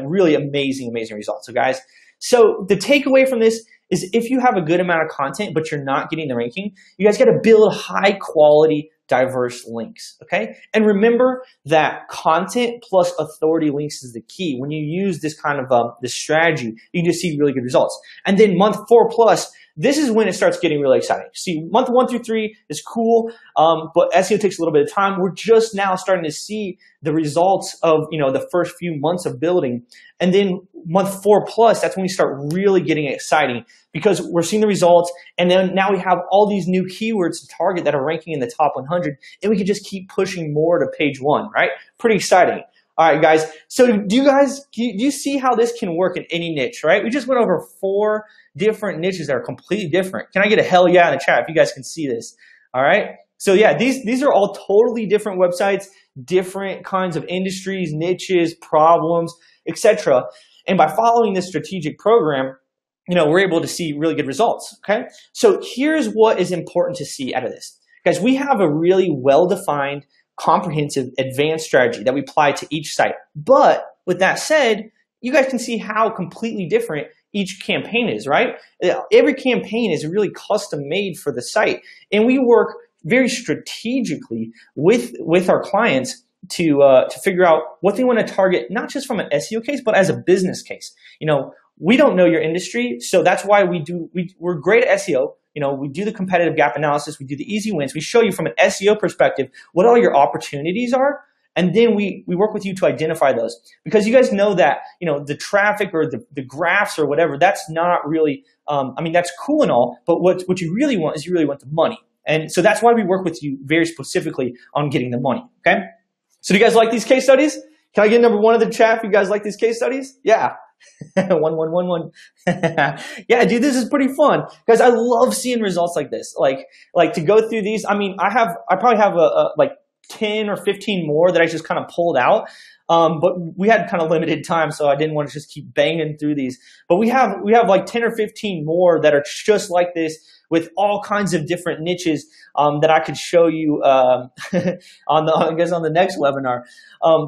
really amazing results. So guys, so the takeaway from this is if you have a good amount of content, but you're not getting the ranking, you guys got to build high quality, diverse links, okay? And remember that content plus authority links is the key. When you use this kind of this strategy, you can just see really good results. And then month 4 plus, this is when it starts getting really exciting. See, month 1 through 3 is cool, but SEO takes a little bit of time. We're just now starting to see the results of the first few months of building. And then month 4 plus, that's when we start really getting exciting because we're seeing the results. And then now we have all these new keywords to target that are ranking in the top 100, and we can just keep pushing more to page 1, right? Pretty exciting. All right, guys. So do you see how this can work in any niche, right? We just went over 4 different niches that are completely different. Can I get a hell yeah in the chat if you guys can see this? All right. So yeah, these are all totally different websites, different kinds of industries, niches, problems, etc. And by following this strategic program, we're able to see really good results. Okay. So here's what is important to see out of this. Guys, we have a really well-defined, comprehensive, advanced strategy that we apply to each site. But with that said, you guys can see how completely different each campaign is, right? Every campaign is really custom made for the site. And we work very strategically with our clients to figure out what they want to target, not just from an SEO case, but as a business case. We don't know your industry, so that's why we're great at SEO. We do the competitive gap analysis, we do the easy wins, we show you from an SEO perspective what all your opportunities are, and then we work with you to identify those. Because you guys know that, the traffic or the graphs or whatever, that's not really, that's cool and all, but what you really want is you really want the money. And so that's why we work with you very specifically on getting the money, okay? So do you guys like these case studies? Can I get number 1 in the chat if you guys like these case studies? Yeah. 1. Yeah, dude, this is pretty fun. Guys, I love seeing results like this. Like to go through these. I probably have like 10 or 15 more that I just kind of pulled out. But we had kind of limited time, so I didn't want to just keep banging through these. But we have like 10 or 15 more that are just like this with all kinds of different niches that I could show you on the next webinar.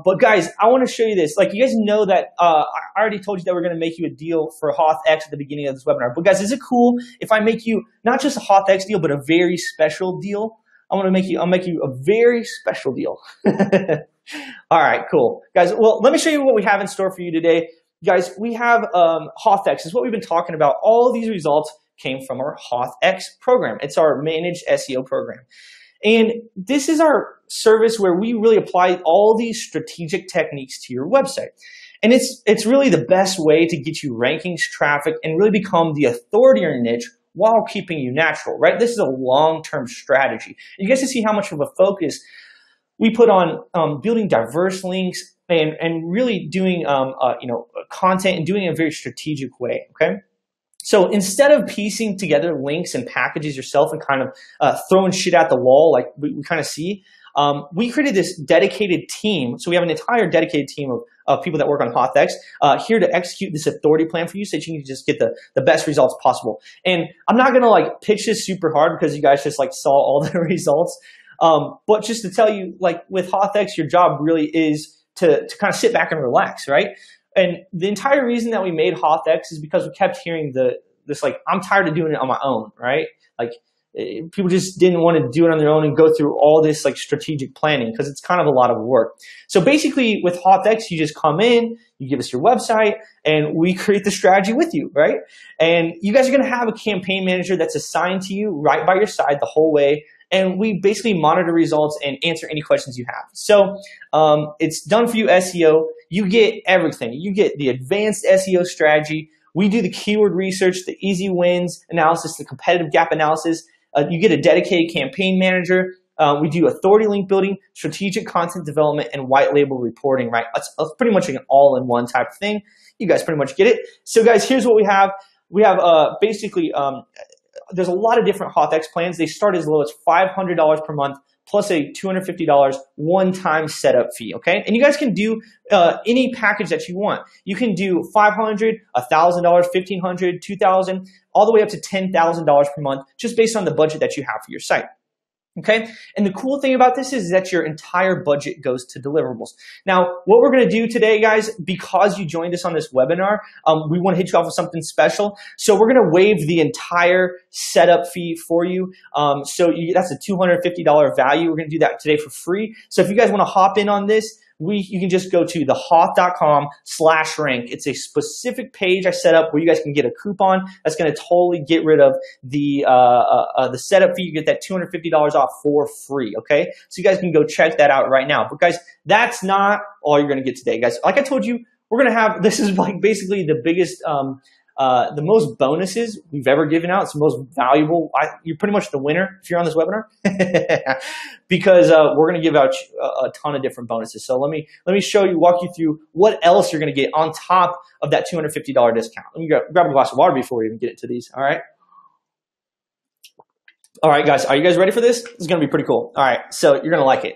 But guys, I want to show you this. Like, you guys know that I already told you that we're going to make you a deal for HauthX at the beginning of this webinar. But guys, is it cool if I make you not just a HauthX deal, but a very special deal? I'll make you a very special deal. All right, cool. Guys, well, let me show you what we have in store for you today. Guys, we have HauthX. This is what we've been talking about. All of these results came from our HauthX program. It's our managed SEO program. And this is our service where we really apply all these strategic techniques to your website. And it's really the best way to get you rankings, traffic, and really become the authority in your niche while keeping you natural, right? This is a long-term strategy. You guys can see how much of a focus we put on building diverse links and really doing content and doing it in a very strategic way, okay? So instead of piecing together links and packages yourself and kind of throwing shit at the wall like we kind of see, we created this dedicated team. So we have an entire dedicated team of people that work on HauthX, here to execute this authority plan for you so that you can just get the best results possible. And I'm not going to like pitch this super hard because you guys just like saw all the results. But just to tell you, like with HauthX, your job really is to kind of sit back and relax, right? And the entire reason that we made HauthX is because we kept hearing this like, I'm tired of doing it on my own, right? Like people just didn't want to do it on their own and go through all this like strategic planning because it's kind of a lot of work. So basically with HauthX, you just come in, you give us your website, and we create the strategy with you, right? And you guys are going to have a campaign manager that's assigned to you right by your side the whole way. And we basically monitor results and answer any questions you have. So it's done for you SEO. You get everything. You get the advanced SEO strategy. We do the keyword research, the easy wins analysis, the competitive gap analysis. You get a dedicated campaign manager. We do authority link building, strategic content development, and white label reporting, right? That's pretty much an all-in-one type of thing. You guys pretty much get it. So guys, here's what we have. We have basically, there's a lot of different HauthX plans. They start as low as $500 per month plus a $250 one-time setup fee, okay? And you guys can do any package that you want. You can do $500, $1,000, $1,500, $2,000, all the way up to $10,000 per month, just based on the budget that you have for your site. Okay, and the cool thing about this is that your entire budget goes to deliverables. Now, what we're going to do today, guys, because you joined us on this webinar, we want to hit you off with something special. So we're going to waive the entire setup fee for you. That's a $250 value. We're going to do that today for free. So if you guys want to hop in on this, you can just go to thehauth.com/rank. It's a specific page I set up where you guys can get a coupon that's going to totally get rid of the setup fee. You get that $250 off for free, okay? So you guys can go check that out right now. But guys, that's not all you're going to get today, guys. Like I told you, we're going to have, this is like basically the biggest, the most bonuses we've ever given out. It's the most valuable. You're pretty much the winner if you're on this webinar because we're going to give out a ton of different bonuses. So let me walk you through what else you're going to get on top of that $250 discount. Let me grab a glass of water before we even get into these. All right. All right, guys. Are you guys ready for this? This is going to be pretty cool. All right. So you're going to like it.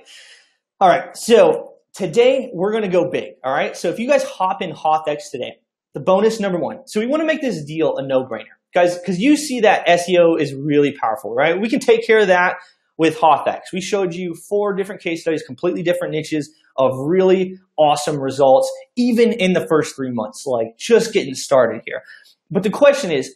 All right. So today we're going to go big. All right. So if you guys hop in HauthX today, the bonus number one. So we want to make this deal a no-brainer, guys, because you see that SEO is really powerful, right? We can take care of that with HauthX. We showed you 4 different case studies, completely different niches of really awesome results, even in the first 3 months, like just getting started here. But the question is,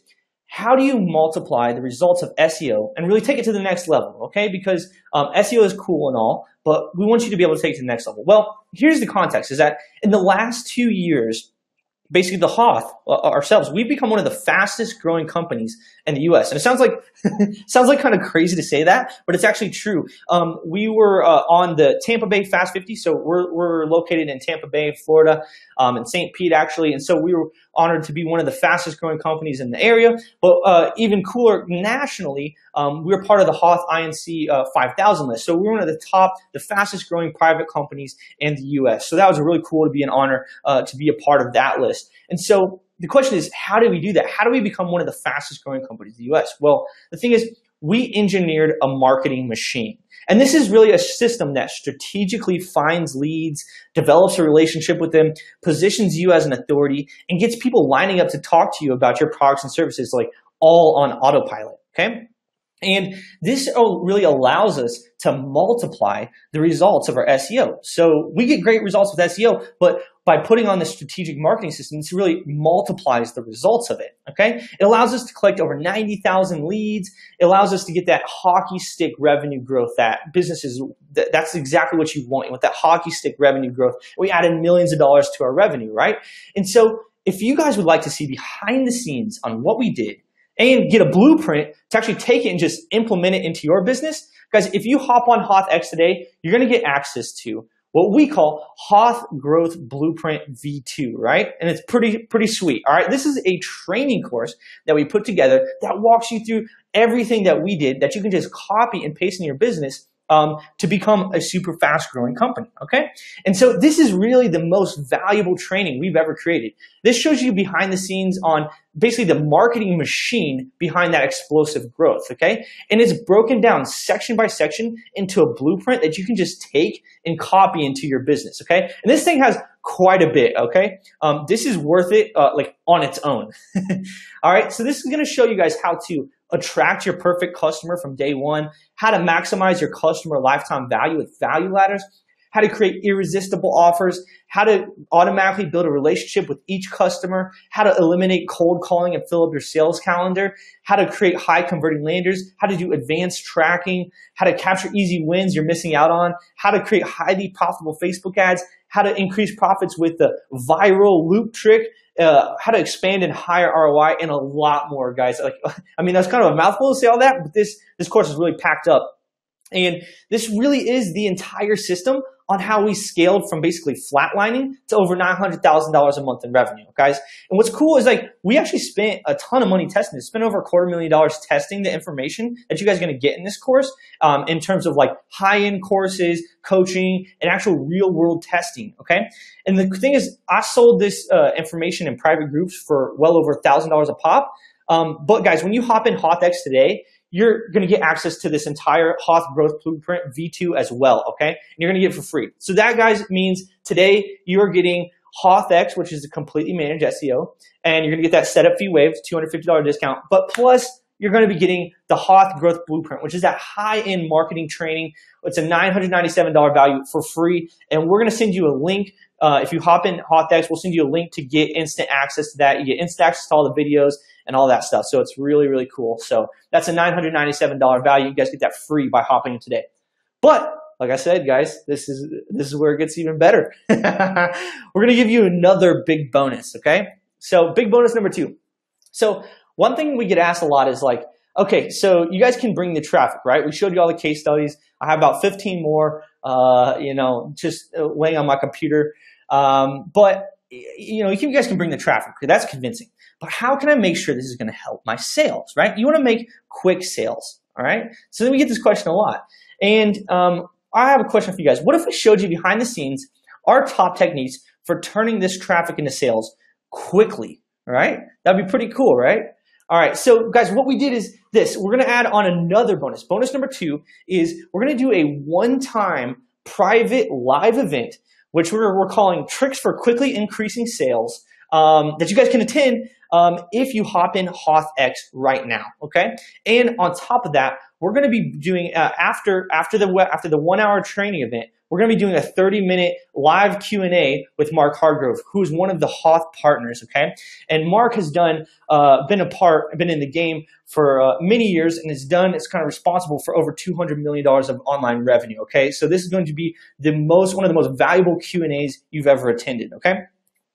how do you multiply the results of SEO and really take it to the next level, okay? Because SEO is cool and all, but we want you to be able to take it to the next level. Well, here's the context, is that in the last 2 years, basically the Hauth ourselves, we've become one of the fastest growing companies in the US. And it sounds like kind of crazy to say that, but it's actually true. We were on the Tampa Bay Fast 50. So we're located in Tampa Bay, Florida, in St. Pete actually. And so we were honored to be one of the fastest growing companies in the area. But even cooler, nationally, we were part of the Hauth INC 5000 list. So we were one of the fastest growing private companies in the US. So that was really cool to be an honor to be a part of that list. And so the question is, how do we do that? How do we become one of the fastest growing companies in the US? Well, the thing is, we engineered a marketing machine. And this is really a system that strategically finds leads, develops a relationship with them, positions you as an authority, and gets people lining up to talk to you about your products and services, like all on autopilot, okay? And this really allows us to multiply the results of our SEO. So we get great results with SEO, but by putting on the strategic marketing system, this really multiplies the results of it, okay? It allows us to collect over 90,000 leads. It allows us to get that hockey stick revenue growth that businesses, that's exactly what you want. With that hockey stick revenue growth, we added millions of dollars to our revenue, right? And so if you guys would like to see behind the scenes on what we did, and get a blueprint to actually take it and just implement it into your business. Guys, if you hop on HauthX today, you're going to get access to what we call Hauth Growth Blueprint V2, right? And it's pretty sweet, all right? This is a training course that we put together that walks you through everything that we did that you can just copy and paste in your business to become a super fast growing company, okay? And so this is really the most valuable training we've ever created. This shows you behind the scenes on basically the marketing machine behind that explosive growth, okay? And it's broken down section by section into a blueprint that you can just take and copy into your business, okay? And this thing has quite a bit, okay? This is worth it, like on its own. All right, so this is gonna show you guys how to attract your perfect customer from day one, how to maximize your customer lifetime value with value ladders, how to create irresistible offers, how to automatically build a relationship with each customer, how to eliminate cold calling and fill up your sales calendar, how to create high converting landers, how to do advanced tracking, how to capture easy wins you're missing out on, how to create highly profitable Facebook ads, how to increase profits with the viral loop trick, how to expand and higher ROI, and a lot more, guys. Like, I mean, that's kind of a mouthful to say all that, but this course is really packed up. And this really is the entire system on how we scaled from basically flatlining to over $900,000 a month in revenue, guys. And what's cool is like we actually spent a ton of money testing this, spent over $250,000 testing the information that you guys are going to get in this course in terms of like high-end courses, coaching, and actual real-world testing, okay? And the thing is, I sold this information in private groups for well over $1,000 a pop. But guys, when you hop in HauthX today, you're going to get access to this entire Hoth Growth Blueprint V2 as well, okay? And you're going to get it for free. So that, guys, means today you are getting HauthX, which is a completely managed SEO, and you're going to get that setup fee waived, $250 discount, but plus you're going to be getting the Hoth Growth Blueprint, which is that high-end marketing training. It's a $997 value for free, and we're going to send you a link. If you hop in HauthX, we'll send you a link to get instant access to that. You get instant access to all the videos and all that stuff. So it's really, really cool. So that's a $997 value. You guys get that free by hopping in today. But like I said, guys, this is where it gets even better. We're going to give you another big bonus, okay? So big bonus number 2. So one thing we get asked a lot is like, okay, so you guys can bring the traffic, right? We showed you all the case studies. I have about 15 more, just laying on my computer. But you guys can bring the traffic. That's convincing. But how can I make sure this is going to help my sales, right? You want to make quick sales, all right? So then we get this question a lot. And I have a question for you guys. What if I showed you behind the scenes our top techniques for turning this traffic into sales quickly, all right? That'd be pretty cool, right? All right, so guys, what we did is this. We're going to add on another bonus. Bonus number 2 is we're going to do a one-time private live event, which we're calling Tricks for Quickly Increasing Sales, that you guys can attend if you hop in HauthX right now, okay? And on top of that, we're going to be doing, after the 1 hour training event, we're going to be doing a 30-minute live Q&A with Mark Hargrove, who's one of the Hoth partners, okay? And Mark has been in the game for many years and is kind of responsible for over $200 million of online revenue, okay? So this is going to be one of the most valuable Q&As you've ever attended, okay?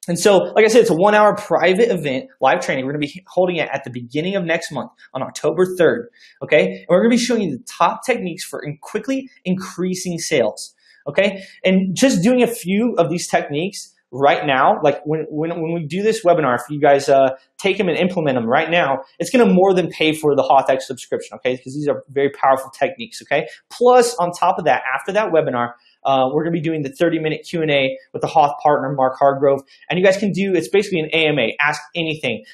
And so, like I said, it's a 1 hour private event, live training. We're going to be holding it at the beginning of next month on October 3rd, okay? And we're going to be showing you the top techniques for quickly increasing sales, okay? And just doing a few of these techniques right now, like when we do this webinar, if you guys take them and implement them right now, it's going to more than pay for the HauthX subscription, okay? Because these are very powerful techniques, okay? Plus, on top of that, after that webinar, we're going to be doing the 30-minute Q&A with the Hoth partner, Mark Hargrove. And you guys can it's basically an AMA, ask anything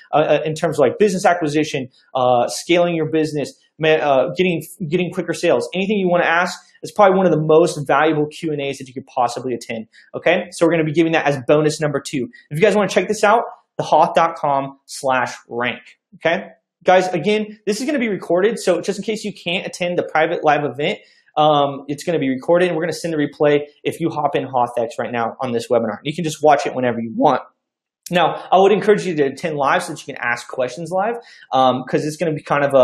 in terms of like business acquisition, scaling your business, getting quicker sales. Anything you want to ask is probably one of the most valuable Q&As that you could possibly attend, okay? So we're going to be giving that as bonus number 2. If you guys want to check this out, thehoth.com/rank, okay? Guys, again, this is going to be recorded, so just in case you can't attend the private live event, it's going to be recorded, and we're going to send the replay if you hop in HauthX right now on this webinar. You can just watch it whenever you want. Now, I would encourage you to attend live so that you can ask questions live, because it's going to be kind of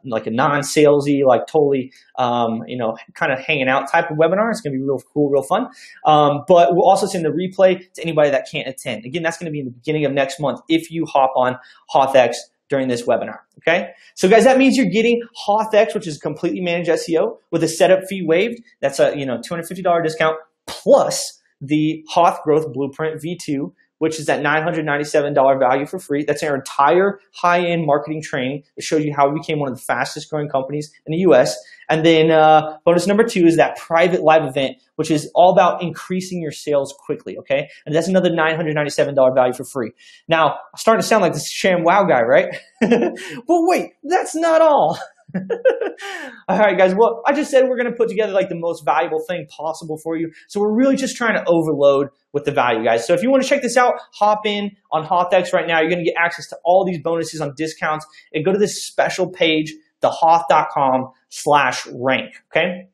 like a non-salesy, like totally, kind of hanging out type of webinar. It's going to be real cool, real fun. But we'll also send the replay to anybody that can't attend. Again, that's going to be in the beginning of next month if you hop on HauthX during this webinar, okay? So guys, that means you're getting HauthX, which is completely managed SEO with a setup fee waived. That's a $250 discount plus the Hoth Growth Blueprint V2, which is that $997 value for free. That's our entire high-end marketing training to show you how we became one of the fastest growing companies in the US. And then bonus number 2 is that private live event, which is all about increasing your sales quickly, okay? And that's another $997 value for free. Now, I'm starting to sound like this sham wow guy, right? But wait, that's not all. All right, guys. Well, I just said we're going to put together like the most valuable thing possible for you. So we're really just trying to overload with the value, guys. So if you want to check this out, hop in on HothX right now. You're going to get access to all these bonuses on discounts and go to this special page, thehoth.com/rank. Okay.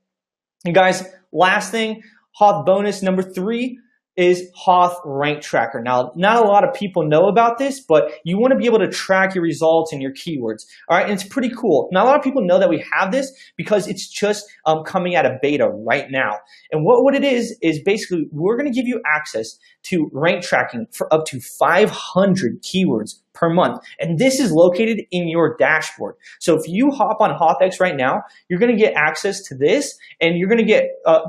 And guys, last thing, Hoth bonus number 3 is Hoth Rank Tracker. Now, not a lot of people know about this, but you want to be able to track your results and your keywords. All right, and it's pretty cool. Not a lot of people know that we have this because it's just coming out of beta right now. And what it is basically we're going to give you access to rank tracking for up to 500 keywords per month. And this is located in your dashboard. So if you hop on HothX right now, you're going to get access to this, and you're going to get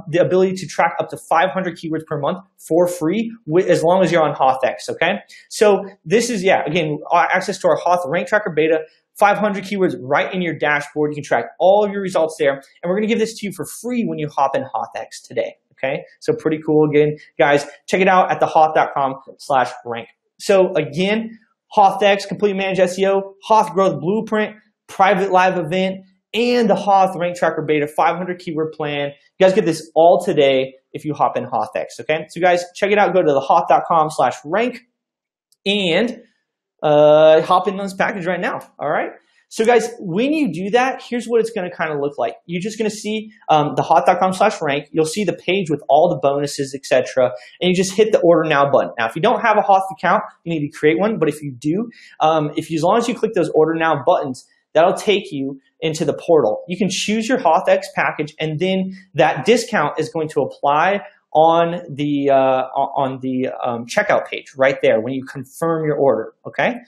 the ability to track up to 500 keywords per month for free as long as you're on HothX, okay? So this is, yeah, again, access to our Hoth Rank Tracker beta, 500 keywords right in your dashboard. You can track all of your results there, and we're going to give this to you for free when you hop in HothX today, okay? So pretty cool. Again, guys, check it out at thehoth.com/rank. So again, HothX, completely managed SEO, Hoth Growth Blueprint, private live event, and the Hoth Rank Tracker Beta 500 keyword plan. You guys get this all today if you hop in HothX, okay? So guys, check it out. Go to thehoth.com/rank and hop in on this package right now, all right? So guys, when you do that, here's what it's going to kind of look like. You're just going to see the hoth.com/rank. You'll see the page with all the bonuses, etc. And you just hit the order now button. Now, if you don't have a Hoth account, you need to create one. But if you do, as long as you click those order now buttons, that'll take you into the portal. You can choose your HothX package, and then that discount is going to apply on the checkout page right there when you confirm your order, okay?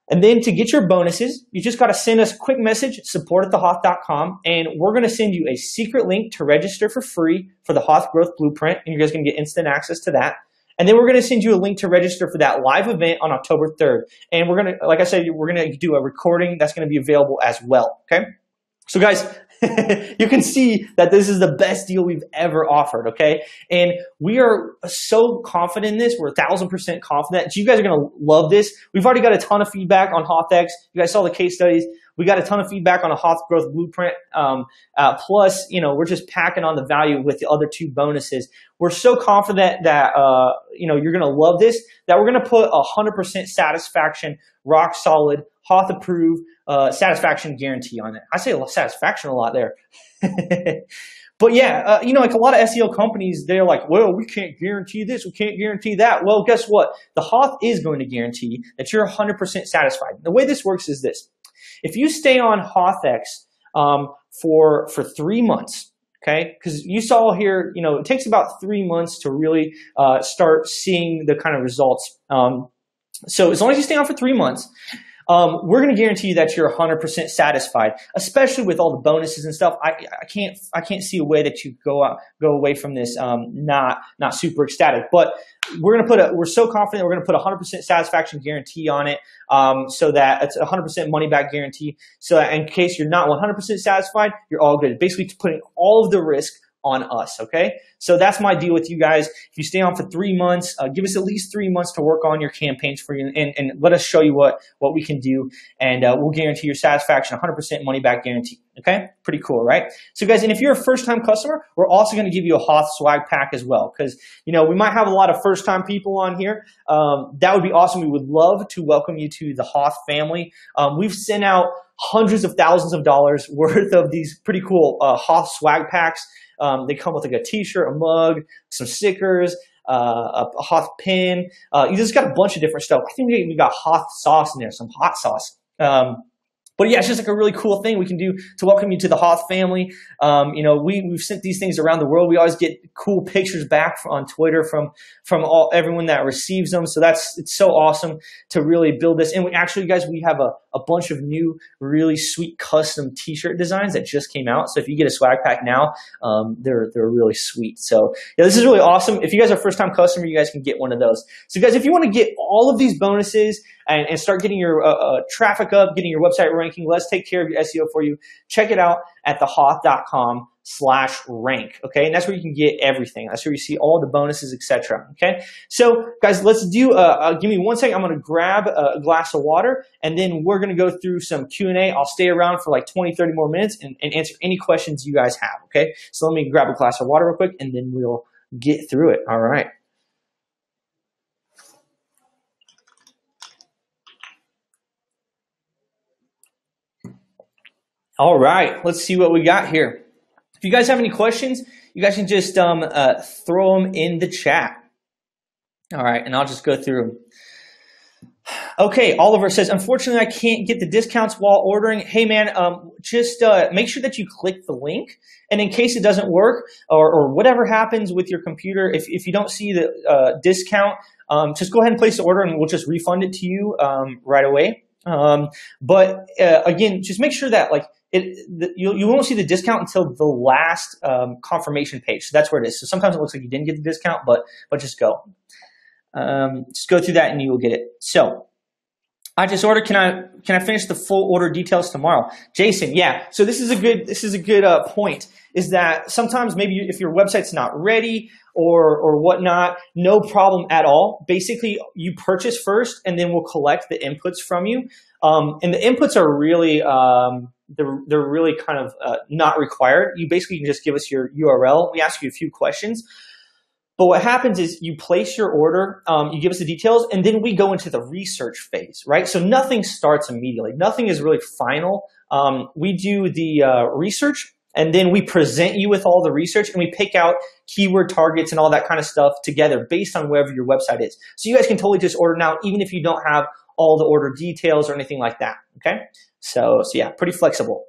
And then to get your bonuses, you just got to send us a quick message, support@thehoth.com, and we're going to send you a secret link to register for free for the Hoth Growth Blueprint, and you're guys going to get instant access to that. And then we're going to send you a link to register for that live event on October 3rd. And we're going to, like I said, we're going to do a recording that's going to be available as well, okay? So guys, you can see that this is the best deal we've ever offered, okay? And we are so confident in this. We're 1,000% confident. You guys are going to love this. We've already got a ton of feedback on HothX. You guys saw the case studies. We got a ton of feedback on a Hoth Growth Blueprint. Plus, we're just packing on the value with the other 2 bonuses. We're so confident that, you're going to love this, that we're going to put 100% satisfaction, rock solid, Hoth approved, satisfaction guarantee on it. I say satisfaction a lot there. But yeah, like a lot of SEO companies, they're like, well, we can't guarantee this, we can't guarantee that. Well, guess what? The Hoth is going to guarantee that you're 100% satisfied. The way this works is this. If you stay on HothX for 3 months, okay, because you saw here, it takes about 3 months to really start seeing the kind of results. So as long as you stay on for 3 months, we're going to guarantee you that you're 100% satisfied, especially with all the bonuses and stuff. I can't see a way that you go away from this not super ecstatic. But we're so confident we're going to put a 100% satisfaction guarantee on it, so that it's a 100% money back guarantee. So that in case you're not 100% satisfied, you're all good. Basically, putting all of the risk on us, okay? So that's my deal with you guys. If you stay on for 3 months, give us at least 3 months to work on your campaigns for you, and let us show you what we can do, and we'll guarantee your satisfaction, 100% money back guarantee, okay? Pretty cool, right? So guys, and if you're a first-time customer, we're also going to give you a Hoth swag pack as well, because, we might have a lot of first-time people on here. That would be awesome. We would love to welcome you to the Hoth family. We've sent out hundreds of thousands of dollars worth of these pretty cool Hoth swag packs. They come with like a t-shirt, a mug, some stickers, a Hoth pin. You just got a bunch of different stuff. I think we got Hoth sauce in there, some hot sauce. But yeah, it's just like a really cool thing we can do to welcome you to the Hoth family. We've sent these things around the world. We always get cool pictures back on Twitter from everyone that receives them. So it's so awesome to really build this. And we have a bunch of new, really sweet custom t-shirt designs that just came out. So if you get a swag pack now, they're really sweet. So yeah, this is really awesome. If you guys are a first-time customer, you guys can get one of those. So guys, if you want to get all of these bonuses and start getting your traffic up, getting your website ranked, ranking. Let's take care of your SEO for you. Check it out at thehoth.com/rank. Okay, and that's where you can get everything. That's where you see all the bonuses, etc. Okay, so guys, let's do. Give me 1 second. I'm going to grab a glass of water, and then we're going to go through some Q&A. I'll stay around for like 20, 30 more minutes and answer any questions you guys have. Okay, so let me grab a glass of water real quick, and then we'll get through it. All right. All right, let's see what we got here. If you guys have any questions, you guys can just throw them in the chat. All right, and I'll just go through them. Okay, Oliver says, unfortunately, I can't get the discounts while ordering. Hey, man, just make sure that you click the link. And in case it doesn't work or whatever happens with your computer, if you don't see the discount, just go ahead and place the order and we'll just refund it to you right away. But again, just make sure that you won't see the discount until the last confirmation page. So that's where it is. So sometimes it looks like you didn't get the discount, but just go. Just go through that and you will get it. So I just ordered. Can I finish the full order details tomorrow? Jason, yeah. So this is a good point. Is that sometimes maybe if your website's not ready or whatnot, no problem at all. Basically, you purchase first, and then we'll collect the inputs from you. And the inputs are really they're really kind of not required. You basically can just give us your URL. We ask you a few questions. But what happens is you place your order, you give us the details, and then we go into the research phase, right? So nothing starts immediately. Nothing is really final. We do the research, and then we present you with all the research, and we pick out keyword targets and all that kind of stuff together based on wherever your website is. So you guys can totally just order now, even if you don't have all the order details or anything like that, okay? So yeah, pretty flexible.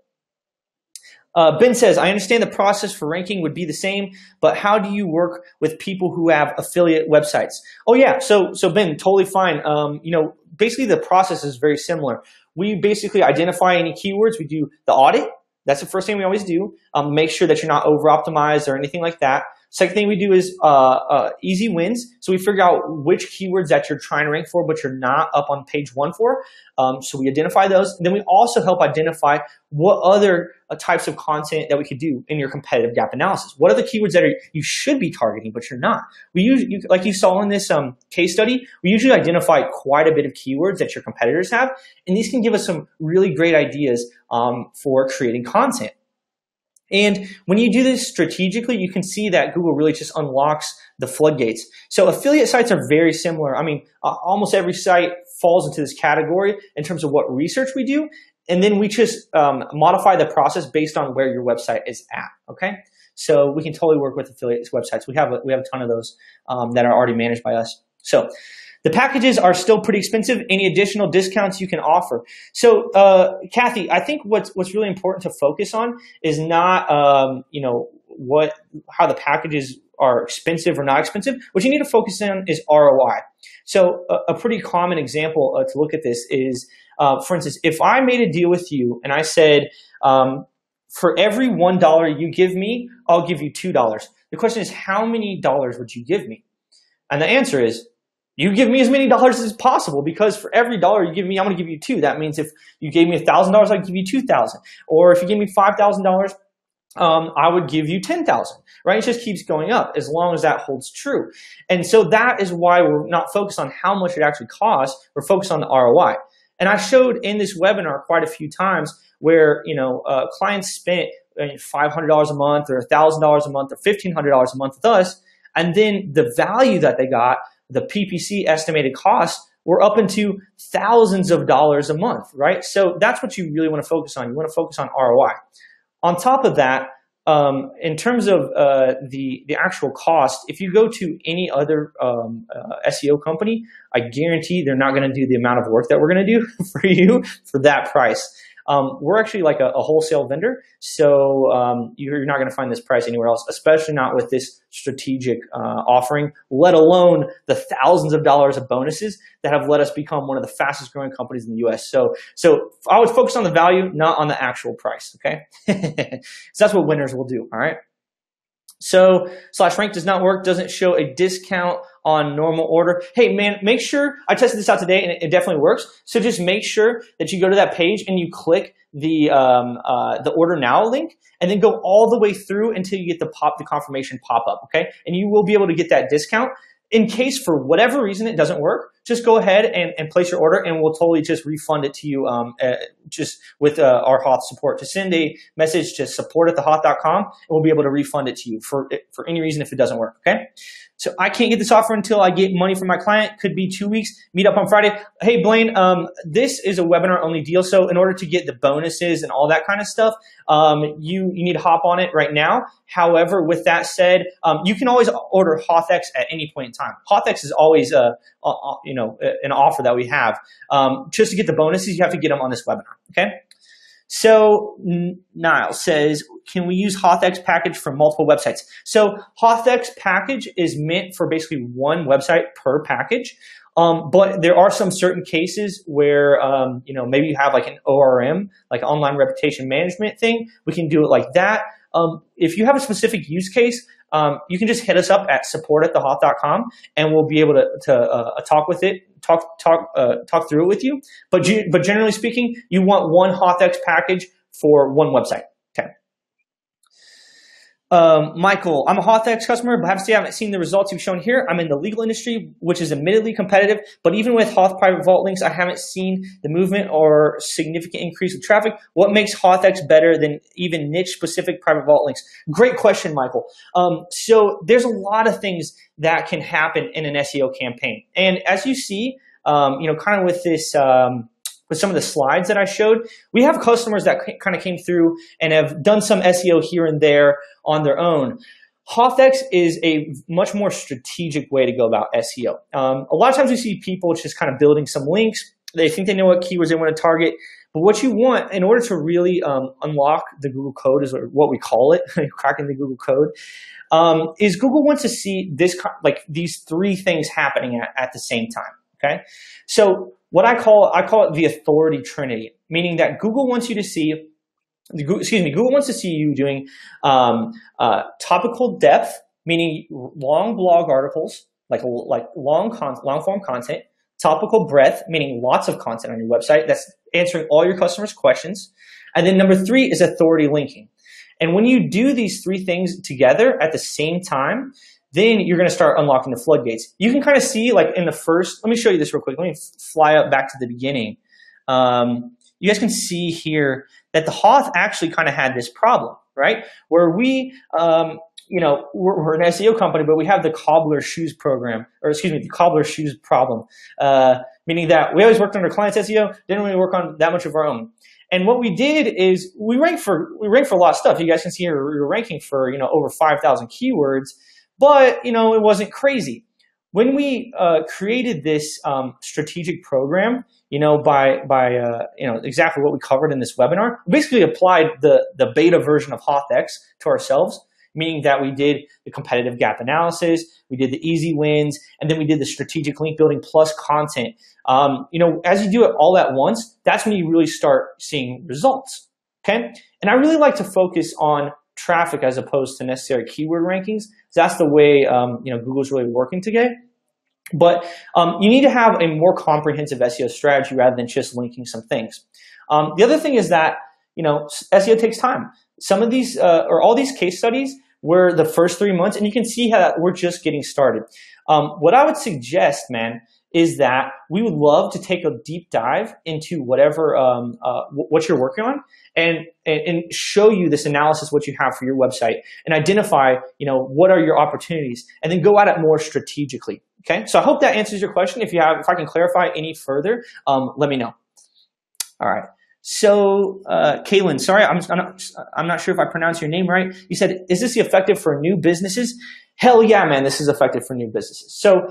Ben says, I understand the process for ranking would be the same, but how do you work with people who have affiliate websites? Oh yeah, so Ben, totally fine. Basically the process is very similar. We basically identify any keywords. We do the audit. That's the first thing we always do. Make sure that you're not over-optimized or anything like that. Second thing we do is easy wins. So we figure out which keywords that you're trying to rank for, but you're not up on page 1 for. So we identify those. And then we also help identify what other types of content that we could do in your competitive gap analysis. What are the keywords that you should be targeting, but you're not? We usually, like you saw in this case study, we usually identify quite a bit of keywords that your competitors have. And these can give us some really great ideas for creating content. And when you do this strategically, you can see that Google really just unlocks the floodgates. So affiliate sites are very similar. I mean, almost every site falls into this category in terms of what research we do. And then we just modify the process based on where your website is at, okay? So we can totally work with affiliate websites. We have a ton of those that are already managed by us. So the packages are still pretty expensive. Any additional discounts you can offer? So, Kathy, I think what's really important to focus on is not, how the packages are expensive or not expensive. What you need to focus on is ROI. So, a pretty common example to look at this is, for instance, if I made a deal with you and I said, for every $1 you give me, I'll give you $2. The question is, how many dollars would you give me? And the answer is, you give me as many dollars as possible, because for every dollar you give me, I'm going to give you $2. That means if you gave me $1,000, I'd give you $2,000. Or if you give me $5,000, I would give you $10,000, right? It just keeps going up as long as that holds true. And so that is why we're not focused on how much it actually costs. We're focused on the ROI. And I showed in this webinar quite a few times where, clients spent $500 a month or $1,000 a month or $1,500 a month with us. And then the value that they got, the PPC estimated costs, were up into thousands of dollars a month, right? So that's what you really want to focus on. You want to focus on ROI. On top of that, in terms of the actual cost, if you go to any other SEO company, I guarantee they're not going to do the amount of work that we're going to do for you for that price. We're actually like a wholesale vendor, so you're not going to find this price anywhere else, especially not with this strategic offering, let alone the thousands of dollars of bonuses that have let us become one of the fastest growing companies in the US. So I would focus on the value, not on the actual price, okay? So that's what winners will do, all right? So /rank does not work, doesn't show a discount on normal order. Hey man, make sure, I tested this out today and it definitely works. So just make sure that you go to that page and you click the order now link and then go all the way through until you get the confirmation pop up, okay? And you will be able to get that discount. In case for whatever reason it doesn't work, just go ahead and place your order and we'll totally just refund it to you just with our Hoth support. Just send a message to support@thehoth.com and we'll be able to refund it to you for any reason if it doesn't work, okay? So I can't get this offer until I get money from my client. Could be 2 weeks. Meet up on Friday. Hey, Blaine, this is a webinar only deal. So in order to get the bonuses and all that kind of stuff, you need to hop on it right now. However, with that said, you can always order HothX at any point in time. HothX is always an offer that we have. Just to get the bonuses, you have to get them on this webinar, okay? So Niall says, can we use HothX package for multiple websites? So HothX package is meant for basically one website per package. But there are some certain cases where, maybe you have like an ORM, like online reputation management thing. We can do it like that. If you have a specific use case, you can just hit us up at support@thehoth.com and we'll be able to talk through it with you. But generally speaking, you want one HothX package for one website. Okay. Michael, I'm a HothX customer, but I have to say I haven't seen the results you've shown here. I'm in the legal industry, which is admittedly competitive, but even with Hoth private vault links, I haven't seen the movement or significant increase of traffic. What makes HothX better than even niche-specific private vault links? Great question, Michael. So there's a lot of things that can happen in an SEO campaign. And as you see, kind of with this, with some of the slides that I showed, we have customers that kind of came through and have done some SEO here and there on their own. HothX is a much more strategic way to go about SEO. A lot of times we see people just kind of building some links. They think they know what keywords they want to target. But what you want in order to really unlock the Google code is what we call it, cracking the Google code, is Google wants to see these three things happening at the same time. Okay, so what I call it the authority trinity, meaning that Google wants you to see, Google wants to see you doing topical depth, meaning long blog articles, like long form content, topical breadth, meaning lots of content on your website that's answering all your customers' questions, and then number 3 is authority linking. And when you do these 3 things together at the same time, then you're going to start unlocking the floodgates. You can kind of see like in the first, let me show you this real quick. Let me fly up back to the beginning. You guys can see here that the Hoth actually kind of had this problem, right? Where we, we're an SEO company, but we have the cobbler shoes program, the cobbler shoes problem, meaning that we always worked on our clients' SEO, didn't really work on that much of our own. And what we did is we ranked for a lot of stuff. You guys can see here we were ranking for over 5,000 keywords. But, it wasn't crazy. When we created this strategic program, by exactly what we covered in this webinar, we basically applied the beta version of HothX to ourselves, meaning that we did the competitive gap analysis, we did the easy wins, and then we did the strategic link building plus content. As you do it all at once, that's when you really start seeing results, okay? And I really like to focus on traffic as opposed to necessary keyword rankings. So that's the way Google's really working today. But you need to have a more comprehensive SEO strategy rather than just linking some things. The other thing is that SEO takes time. Some of these or all these case studies were the first 3 months, and you can see how we're just getting started. What I would suggest, man, is that we would love to take a deep dive into whatever what you're working on and show you this analysis, what you have for your website, and identify what are your opportunities, and then go at it more strategically. Okay, so I hope that answers your question. If I can clarify any further, let me know. All right. So, Kaylin, sorry, I'm not sure if I pronounced your name right. You said, is this effective for new businesses? Hell yeah, man, this is effective for new businesses. So,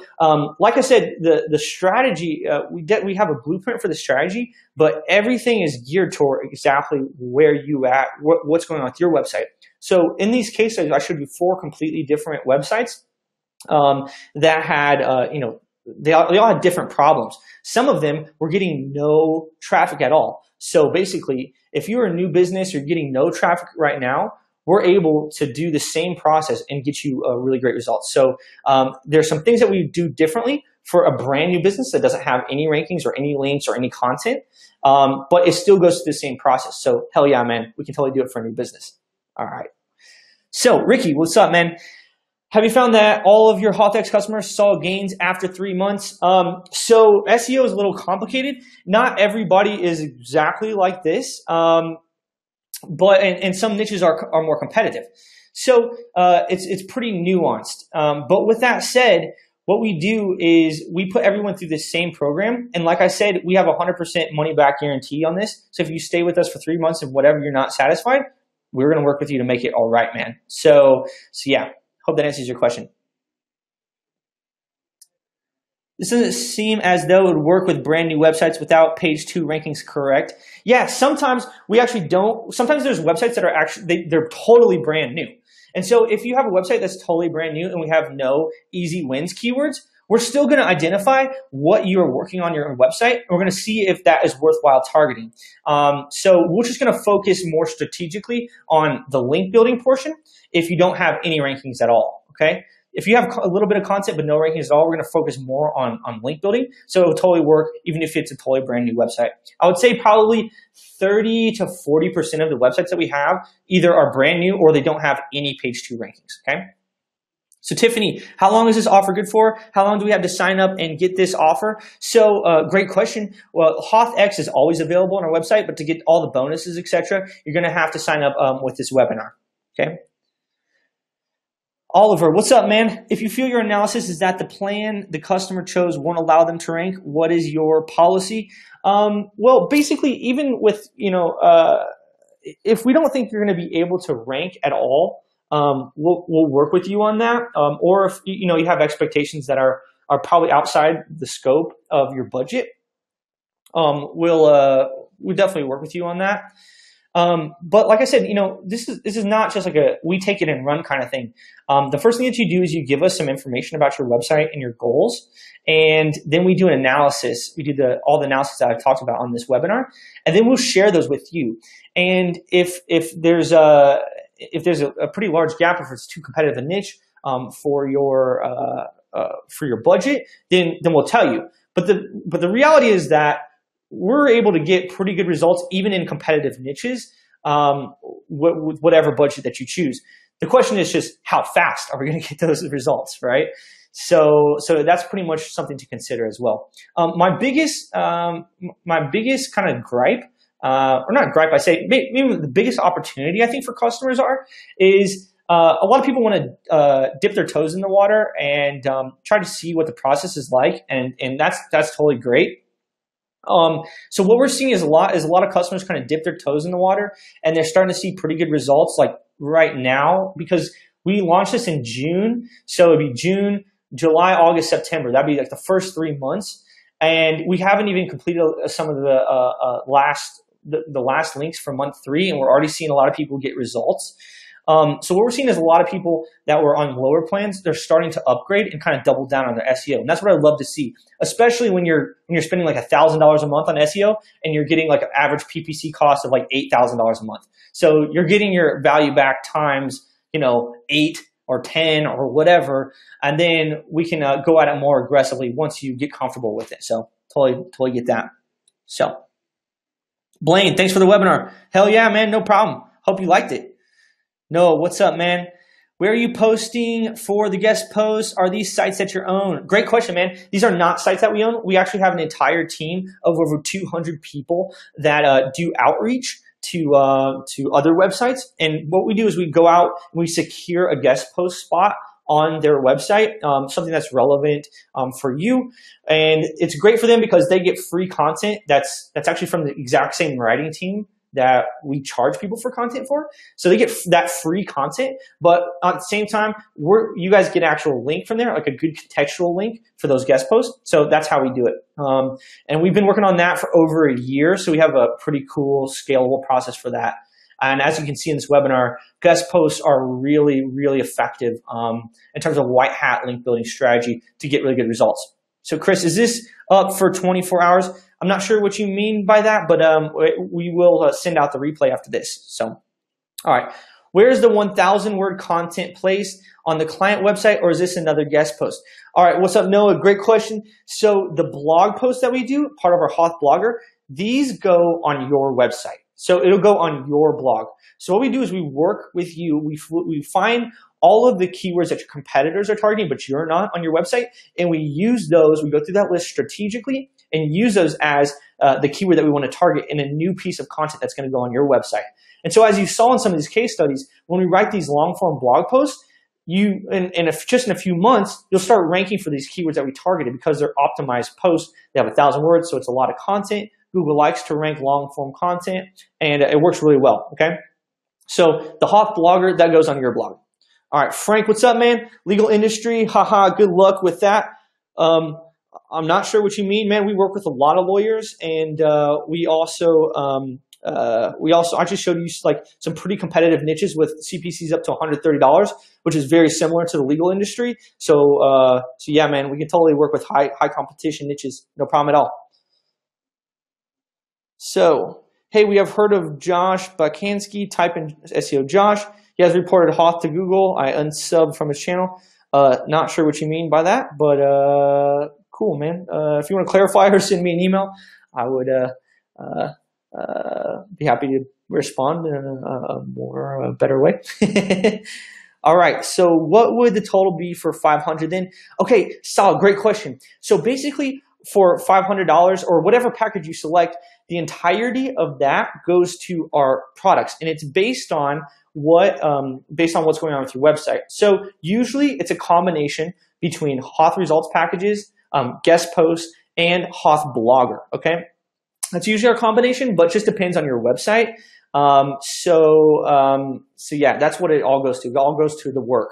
like I said, the strategy, we have a blueprint for the strategy, but everything is geared toward exactly where you at, what's going on with your website. So in these cases, I showed you 4 completely different websites that had, they all had different problems. Some of them were getting no traffic at all. So basically, if you're a new business, you're getting no traffic right now, we're able to do the same process and get you a really great results. So there's some things that we do differently for a brand new business that doesn't have any rankings or any links or any content, but it still goes through the same process. So hell yeah, man, we can totally do it for a new business. All right. So Ricky, what's up, man? Have you found that all of your HauteX customers saw gains after 3 months? So SEO is a little complicated. Not everybody is exactly like this, but some niches are more competitive. So it's pretty nuanced. But with that said, what we do is we put everyone through the same program. And like I said, we have a 100% money back guarantee on this. So if you stay with us for 3 months and whatever you're not satisfied, we're going to work with you to make it all right, man. So yeah, hope that answers your question. This doesn't seem as though it would work with brand new websites without page 2 rankings, correct? Yeah, sometimes we actually don't. Sometimes there's websites that are actually, they're totally brand new. And so if you have a website that's totally brand new and we have no easy wins keywords, we're still going to identify what you're working on your website. We're going to see if that is worthwhile targeting. So we're just going to focus more strategically on the link building portion if you don't have any rankings at all, okay? If you have a little bit of content but no rankings at all, we're going to focus more on link building. So it will totally work even if it's a totally brand new website. I would say probably 30 to 40% of the websites that we have either are brand new or they don't have any page 2 rankings, okay? So Tiffany, how long is this offer good for? How long do we have to sign up and get this offer? So great question. Well, HauteX is always available on our website, but to get all the bonuses, etc., you're going to have to sign up with this webinar, okay? Oliver, what's up, man? If you feel your analysis is that the plan the customer chose won't allow them to rank, what is your policy? Well, basically, even with, if we don't think you're going to be able to rank at all, we'll work with you on that. Or if you have expectations that are probably outside the scope of your budget, we'll definitely work with you on that. But like I said, this is not just like we take it and run kind of thing. The first thing that you do is you give us some information about your website and your goals, and then we do an analysis. We do all the analysis that I've talked about on this webinar, and then we'll share those with you. And if there's a pretty large gap, if it's too competitive a niche for your budget, then we'll tell you. But the reality is that we're able to get pretty good results even in competitive niches with whatever budget that you choose. The question is just how fast are we going to get those results, right? So that's pretty much something to consider as well. My biggest kind of gripe, or not gripe, I say maybe the biggest opportunity I think for customers is a lot of people want to dip their toes in the water and try to see what the process is like, and that's totally great. So what we're seeing is a lot of customers kind of dip their toes in the water, and they're starting to see pretty good results like right now, because we launched this in June. So it'd be June, July, August, September. That'd be like the first 3 months. And we haven't even completed some of the last links for month 3, and we're already seeing a lot of people get results. So what we're seeing is a lot of people that were on lower plans, they're starting to upgrade and kind of double down on their SEO. And that's what I love to see, especially when you're spending like $1,000 a month on SEO and you're getting like an average PPC cost of like $8,000 a month. So you're getting your value back times, 8 or 10 or whatever. And then we can go at it more aggressively once you get comfortable with it. So totally get that. So Blaine, thanks for the webinar. Hell yeah, man. No problem. Hope you liked it. No, what's up, man? Where are you posting for the guest posts? Are these sites that you own? Great question, man. These are not sites that we own. We actually have an entire team of over 200 people that do outreach to other websites. And what we do is we go out and we secure a guest post spot on their website, something that's relevant for you. And it's great for them because they get free content that's actually from the exact same writing team that we charge people for content for. So they get that free content, but at the same time, you guys get an actual link from there, like a good contextual link for those guest posts. So that's how we do it. And we've been working on that for over a year. So we have a pretty cool scalable process for that. And as you can see in this webinar, guest posts are really, really effective in terms of white hat link building strategy to get really good results. So Chris, is this up for 24 hours? I'm not sure what you mean by that, but we will send out the replay after this. So, all right. Where's the 1,000 word content placed on the client website, or is this another guest post? All right, what's up, Noah? Great question. So the blog posts that we do, part of our Hoth Blogger, these go on your website. So it'll go on your blog. So what we do is we work with you. We find all of the keywords that your competitors are targeting, but you're not on your website, and we use those. We go through that list strategically and use those as the keyword that we want to target in a new piece of content that's going to go on your website. And so as you saw in some of these case studies, when we write these long-form blog posts, just in a few months, you'll start ranking for these keywords that we targeted because they're optimized posts. They have 1,000 words, so it's a lot of content. Google likes to rank long-form content, and it works really well, okay? So the Hoth Blogger, that goes on your blog. All right, Frank, what's up, man? Legal industry, haha, good luck with that. I'm not sure what you mean, man. We work with a lot of lawyers, and I just showed you like some pretty competitive niches with CPCs up to $130, which is very similar to the legal industry. So yeah, man, we can totally work with high competition niches, no problem at all. So, hey, we have heard of Josh Bakansky. Type in SEO Josh. He has reported Hoth to Google. I unsubbed from his channel. Not sure what you mean by that, but cool, man. If you want to clarify or send me an email, I would be happy to respond in a better way. All right, so what would the total be for 500 then? Okay, solid, great question. So basically for $500 or whatever package you select, the entirety of that goes to our products, and it's based on what's going on with your website. So usually it's a combination between Hoth results packages, guest posts, and Hoth Blogger, okay? That's usually our combination, but just depends on your website. So yeah, that's what it all goes to. It all goes to the work.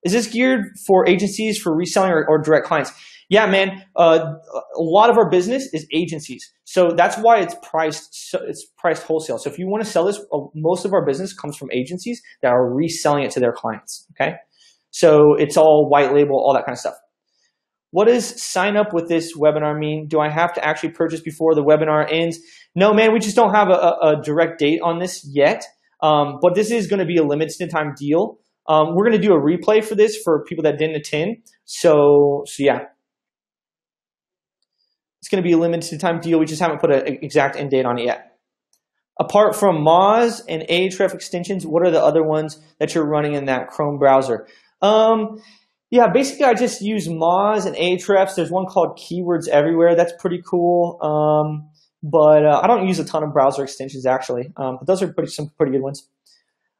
Is this geared for agencies, for reselling, or direct clients? Yeah, man. A lot of our business is agencies, so that's why it's priced wholesale. So if you want to sell this, most of our business comes from agencies that are reselling it to their clients. Okay, so it's all white label, all that kind of stuff. What does sign up with this webinar mean? Do I have to actually purchase before the webinar ends? No, man, we just don't have a direct date on this yet, but this is going to be a limited time deal. We're going to do a replay for this for people that didn't attend. So yeah. It's going to be a limited time deal. We just haven't put an exact end date on it yet. Apart from Moz and Ahrefs extensions, what are the other ones that you're running in that Chrome browser? Yeah, basically I just use Moz and Ahrefs. There's one called Keywords Everywhere. That's pretty cool. But I don't use a ton of browser extensions actually. But those are some pretty good ones.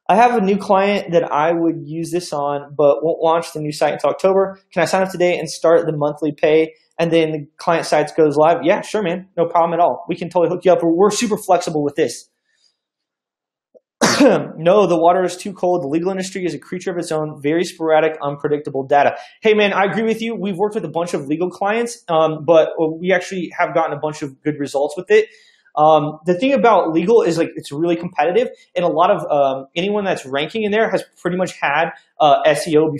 I have a new client that I would use this on, but won't launch the new site until October. Can I sign up today and start the monthly pay, and then the client site goes live? Yeah, sure, man. No problem at all. We can totally hook you up. We're super flexible with this. No, the water is too cold. The legal industry is a creature of its own, very sporadic, unpredictable data. Hey, man, I agree with you. We've worked with a bunch of legal clients, but we actually have gotten a bunch of good results with it. The thing about legal is like it's really competitive, and a lot of anyone that's ranking in there has pretty much had SEO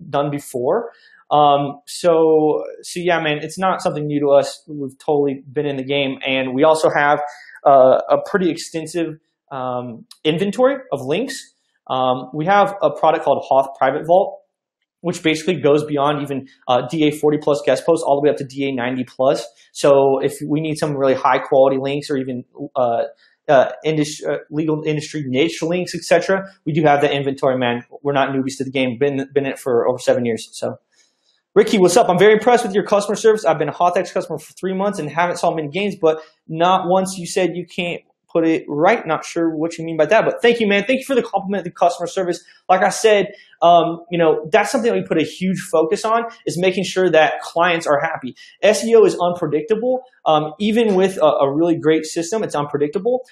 done before. So yeah, man, it's not something new to us. We've totally been in the game, and we also have a pretty extensive inventory of links. We have a product called Hoth Private Vault, which basically goes beyond even DA 40 plus guest posts all the way up to DA 90 plus. So if we need some really high quality links or even legal industry niche links, etc., we do have that inventory, man. We're not newbies to the game. Been in it for over 7 years. So Ricky, what's up? I'm very impressed with your customer service. I've been a HothX customer for 3 months and haven't saw many gains, but not once you said you can't put it right. Not sure what you mean by that, but thank you, man. Thank you for the compliment of the customer service. Like I said, you know, that's something that we put a huge focus on, is making sure that clients are happy. SEO is unpredictable. Even with a really great system, it's unpredictable.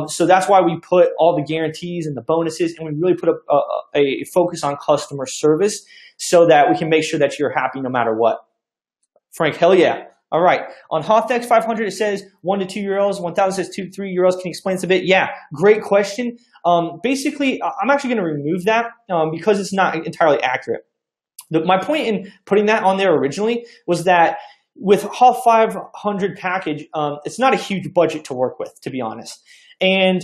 So that's why we put all the guarantees and the bonuses, and we really put a focus on customer service so that we can make sure that you're happy no matter what. Frank, hell yeah. All right. On HothX 500, it says 1 to 2 euros. 1,000 says 2 to 3 euros. Can you explain this a bit? Yeah, great question. Basically, I'm actually going to remove that because it's not entirely accurate. My point in putting that on there originally was that with Hoth 500 package, it's not a huge budget to work with, to be honest. and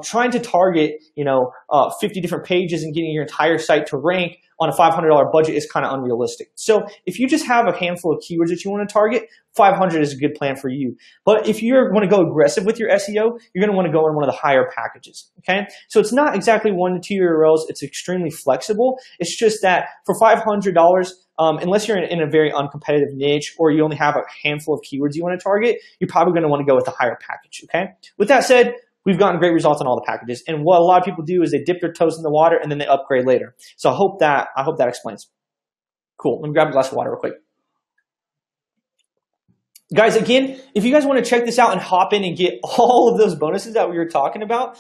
trying to target 50 different pages and getting your entire site to rank on a $500 budget is kind of unrealistic. So if you just have a handful of keywords that you want to target, 500 is a good plan for you. But if you want to go aggressive with your SEO, you're going to want to go in one of the higher packages. Okay, so it's not exactly 1 to 2 URLs. It's extremely flexible. It's just that for $500, unless you're in a very uncompetitive niche or you only have a handful of keywords you want to target, you're probably going to want to go with a higher package. Okay. With that said, we've gotten great results on all the packages. And what a lot of people do is they dip their toes in the water and then they upgrade later. So I hope that explains. Cool. Let me grab a glass of water real quick. Guys, again, if you guys want to check this out and hop in and get all of those bonuses that we were talking about,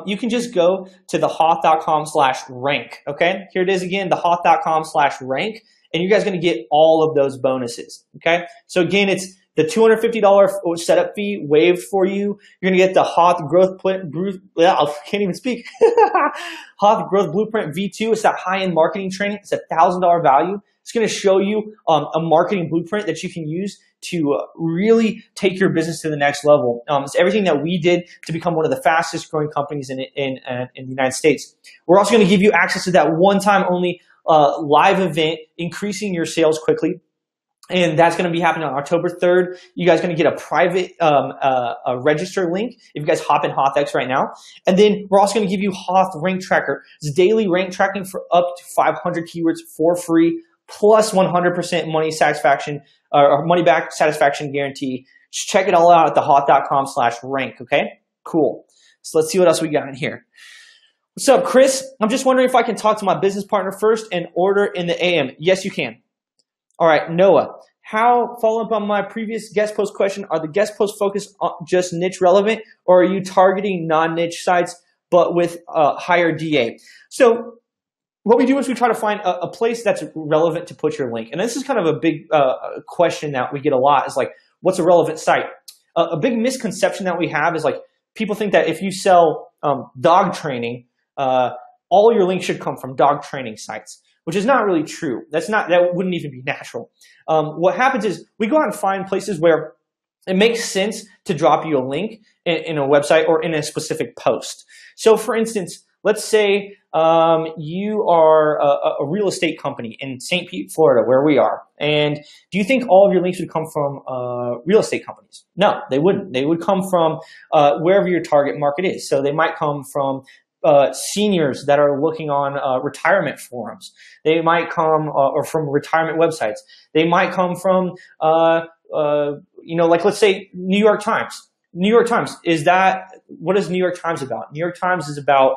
you can just go to thehoth.com/rank. Okay. Here it is again, thehoth.com/rank. And you guys are going to get all of those bonuses. Okay. So again, it's the $250 setup fee waived for you. You're going to get the Hoth Growth Hoth Growth Blueprint V2. It's that high-end marketing training. It's a $1,000 value. It's going to show you a marketing blueprint that you can use to really take your business to the next level. It's everything that we did to become one of the fastest growing companies in the United States. We're also going to give you access to that one-time only live event, increasing your sales quickly. And that's going to be happening on October 3rd. You guys are going to get a private a register link if you guys hop in HothX right now. And then we're also going to give you Hoth Rank Tracker. It's daily rank tracking for up to 500 keywords for free, plus 100% money satisfaction or money back satisfaction guarantee. Just check it all out at thehoth.com/rank. Okay, cool. So let's see what else we got in here. What's up, Chris? I'm just wondering if I can talk to my business partner first and order in the AM. Yes, you can. All right, Noah, follow up on my previous guest post question, are the guest posts focused on just niche relevant, or are you targeting non-niche sites but with higher DA? So what we do is we try to find a place that's relevant to put your link. And this is kind of a big question that we get a lot is like, what's a relevant site? A big misconception that we have is like, people think that if you sell dog training, all your links should come from dog training sites, which is not really true. That wouldn't even be natural. What happens is we go out and find places where it makes sense to drop you a link in a website or in a specific post. So for instance, let's say you are a real estate company in St. Pete, Florida, where we are. And do you think all of your links would come from real estate companies? No, they wouldn't. They would come from wherever your target market is. So they might come from seniors that are looking on retirement forums. They might come or from retirement websites. They might come from, like let's say New York Times. New York Times, what is New York Times about? New York Times is about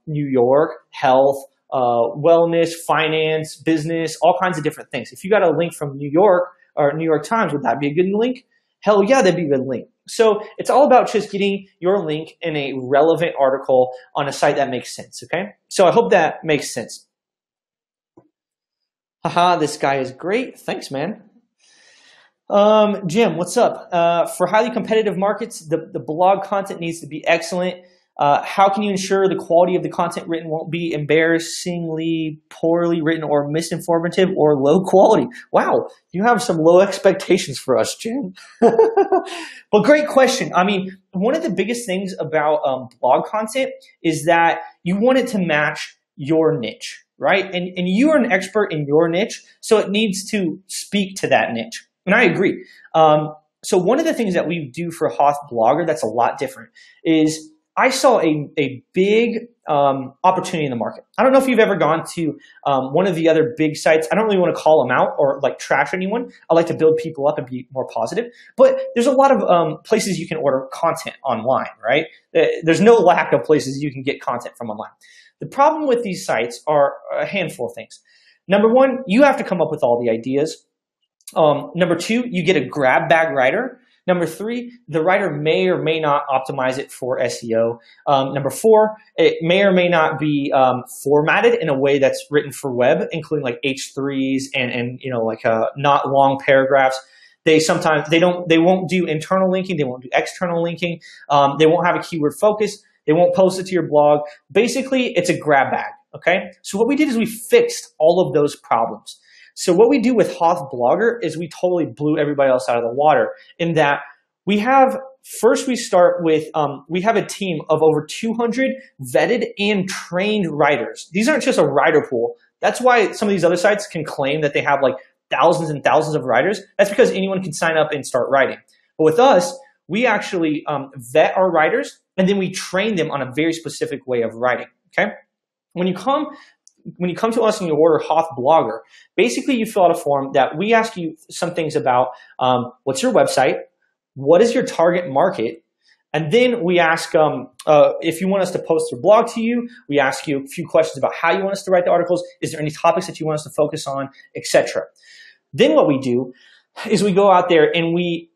New York, health, wellness, finance, business, all kinds of different things. If you got a link from New York or New York Times, would that be a good link? Hell yeah, that'd be a good link. So it's all about just getting your link in a relevant article on a site that makes sense, okay? So I hope that makes sense. Haha, this guy is great. Thanks, man. Jim, what's up? For highly competitive markets, the blog content needs to be excellent. How can you ensure the quality of the content written won't be embarrassingly poorly written or misinformative or low quality? Wow, you have some low expectations for us, Jim. But great question. I mean, one of the biggest things about blog content is that you want it to match your niche, right? And you are an expert in your niche, so it needs to speak to that niche. And I agree. So one of the things that we do for Hoth Blogger that's a lot different is I saw a big opportunity in the market. I don't know if you've ever gone to one of the other big sites. I don't really want to call them out or like trash anyone. I like to build people up and be more positive. But there's a lot of places you can order content online, right? There's no lack of places you can get content from online. The problem with these sites are a handful of things. Number one, you have to come up with all the ideas. Number two, you get a grab bag writer. Number three, the writer may or may not optimize it for SEO. Number four, it may or may not be formatted in a way that's written for web, including like H3s and not long paragraphs. They won't do internal linking. They won't do external linking. They won't have a keyword focus. They won't post it to your blog. Basically, it's a grab bag. Okay. So what we did is we fixed all of those problems. So what we do with Hoth Blogger is we totally blew everybody else out of the water in that we have first we start with, we have a team of over 200 vetted and trained writers. These aren't just a writer pool. That's why some of these other sites can claim that they have like thousands and thousands of writers. That's because anyone can sign up and start writing. But with us, we actually vet our writers, and then we train them on a very specific way of writing, okay? When you come to us and you order Hoth Blogger, basically you fill out a form that we ask you some things about what's your website, what is your target market, and then we ask if you want us to post your blog to you. We ask you a few questions about how you want us to write the articles. Is there any topics that you want us to focus on, etc. Then what we do is we go out there and we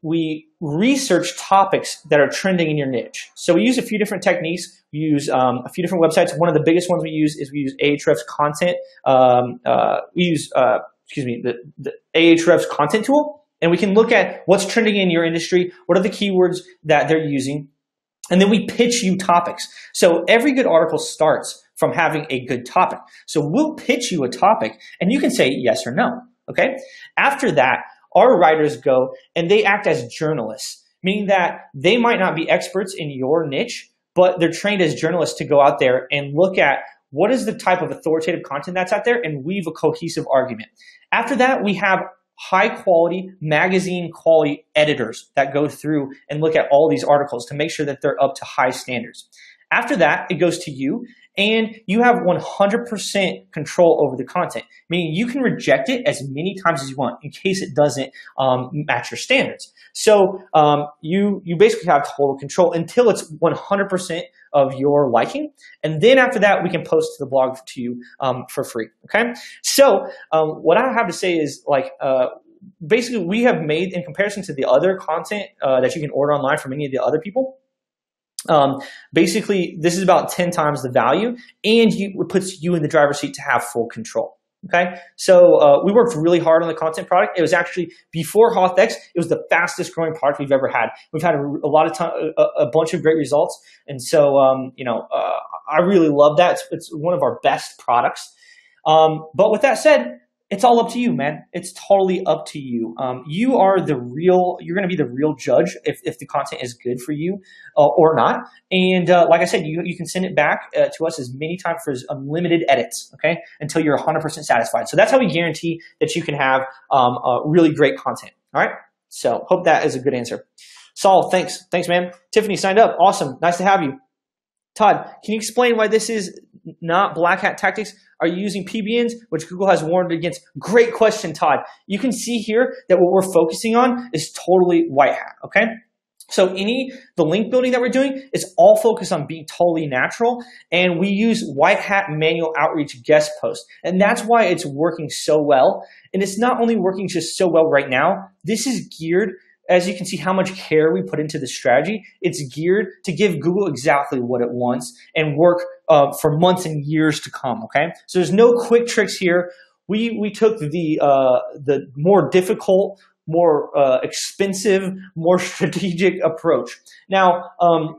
research topics that are trending in your niche. So we use a few different techniques. We use a few different websites. One of the biggest ones we use Ahrefs content. We use the Ahrefs content tool. And we can look at what's trending in your industry, what are the keywords that they're using, and then we pitch you topics. So every good article starts from having a good topic. So we'll pitch you a topic, and you can say yes or no, okay? After that, our writers go and they act as journalists, meaning that they might not be experts in your niche, but they're trained as journalists to go out there and look at what is the type of authoritative content that's out there and weave a cohesive argument. After that, we have high quality, magazine quality editors that go through and look at all these articles to make sure that they're up to high standards. After that, it goes to you, and you have 100% control over the content, meaning you can reject it as many times as you want in case it doesn't match your standards. So you basically have total control until it's 100% of your liking. And then after that, we can post to the blog to you for free, okay? So what I have to say is, like, basically we have made, in comparison to the other content that you can order online from any of the other people, basically this is about 10 times the value, and it puts you in the driver's seat to have full control. Okay, so we worked really hard on the content product. It was actually, before HothX, it was the fastest growing product we've ever had. We've had a lot of time, a bunch of great results, and so I really love that. It's one of our best products. But with that said, it's all up to you, man. It's totally up to you. You're going to be the real judge if the content is good for you or not. And like I said, you can send it back to us as many times for unlimited edits, okay, until you're 100% satisfied. So that's how we guarantee that you can have really great content. All right. So hope that is a good answer. Saul, thanks. Thanks, man. Tiffany signed up. Awesome. Nice to have you. Todd, can you explain why this is not black hat tactics? Are you using PBNs, which Google has warned against? Great question, Todd. You can see here that what we're focusing on is totally white hat, okay? So the link building that we're doing is all focused on being totally natural, and we use white hat manual outreach guest posts. And that's why it's working so well. And it's not only working just so well right now, this is geared, as you can see how much care we put into the strategy. It's geared to give Google exactly what it wants and work for months and years to come, okay? So there's no quick tricks here. We took the more difficult, more expensive, more strategic approach. Now,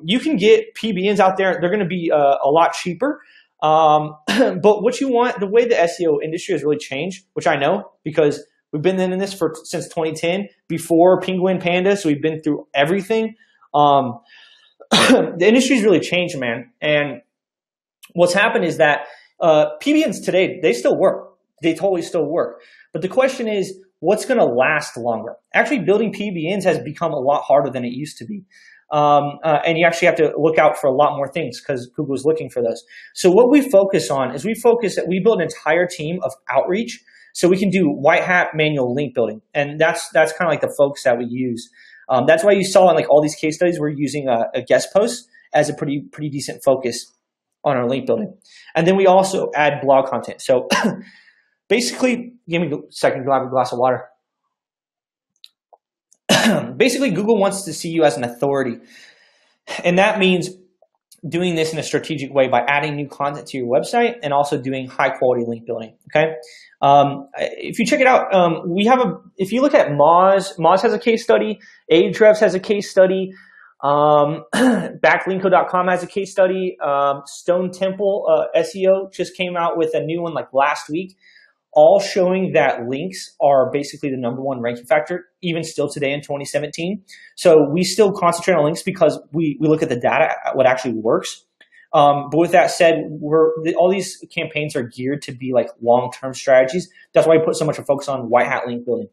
you can get PBNs out there. They're gonna be a lot cheaper. But what you want, the way the SEO industry has really changed, which I know because we've been in this since 2010, before Penguin Panda, so we've been through everything. The industry's really changed, man. And what's happened is that PBNs today, they still work. They totally still work. But the question is, what's going to last longer? Actually, building PBNs has become a lot harder than it used to be. And you actually have to look out for a lot more things because Google's looking for those. So what we focus on is we build an entire team of outreach. So we can do white hat manual link building, and that's kind of like the focus that we use. That's why you saw in like all these case studies we're using a guest post as a pretty decent focus on our link building, and then we also add blog content. So basically, give me a second, grab a glass of water. Basically, Google wants to see you as an authority, and that means doing this in a strategic way by adding new content to your website and also doing high quality link building. Okay. If you check it out, if you look at Moz has a case study, Ahrefs has a case study, backlinko.com has a case study, Stone Temple SEO just came out with a new one like last week. all showing that links are basically the number one ranking factor, even still today in 2017. So we still concentrate on links because we look at the data, what actually works. But with that said, all these campaigns are geared to be like long-term strategies. That's why we put so much focus on white hat link building.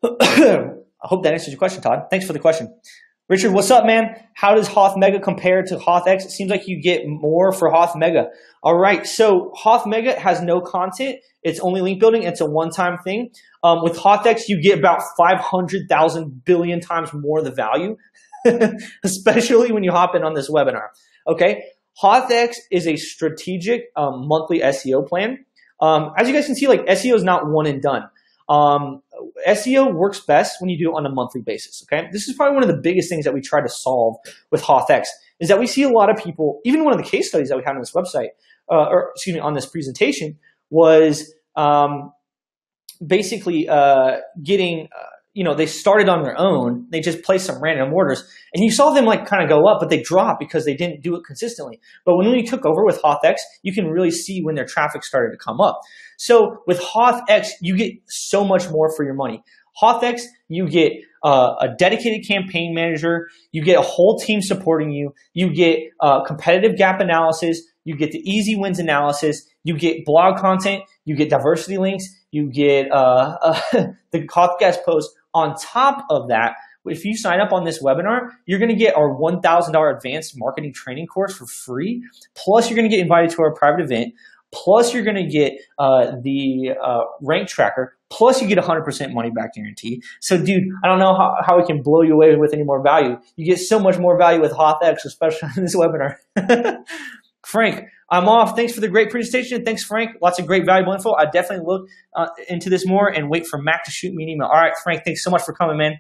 I hope that answers your question, Todd. Thanks for the question. Richard, what's up, man? How does Hoth Mega compare to Hoth X? It seems like you get more for Hoth Mega. All right, so Hoth Mega has no content. It's only link building. It's a one-time thing. With Hoth X, you get about 500,000 billion times more of the value, especially when you hop in on this webinar. Okay, Hoth X is a strategic monthly SEO plan. As you guys can see, like SEO is not one and done. SEO works best when you do it on a monthly basis, okay? This is probably one of the biggest things that we try to solve with HothX is that we see a lot of people, even one of the case studies that we had on this website, or excuse me, on this presentation was basically getting, they started on their own. They just placed some random orders. And you saw them like kind of go up, but they dropped because they didn't do it consistently. But when we took over with HothX, you can really see when their traffic started to come up. So with HothX, you get so much more for your money. HothX, you get a dedicated campaign manager. You get a whole team supporting you. You get competitive gap analysis. You get the easy wins analysis. You get blog content. You get diversity links. You get the podcast post. On top of that, if you sign up on this webinar, you're going to get our $1,000 advanced marketing training course for free. Plus, you're going to get invited to our private event. Plus, you're going to get the rank tracker. Plus, you get 100% money back guarantee. So, dude, I don't know how we can blow you away with any more value. You get so much more value with HothX, especially in this webinar. Frank, I'm off. Thanks for the great presentation. Thanks, Frank. Lots of great valuable info. I definitely look into this more and wait for Mac to shoot me an email. All right, Frank, thanks so much for coming, man.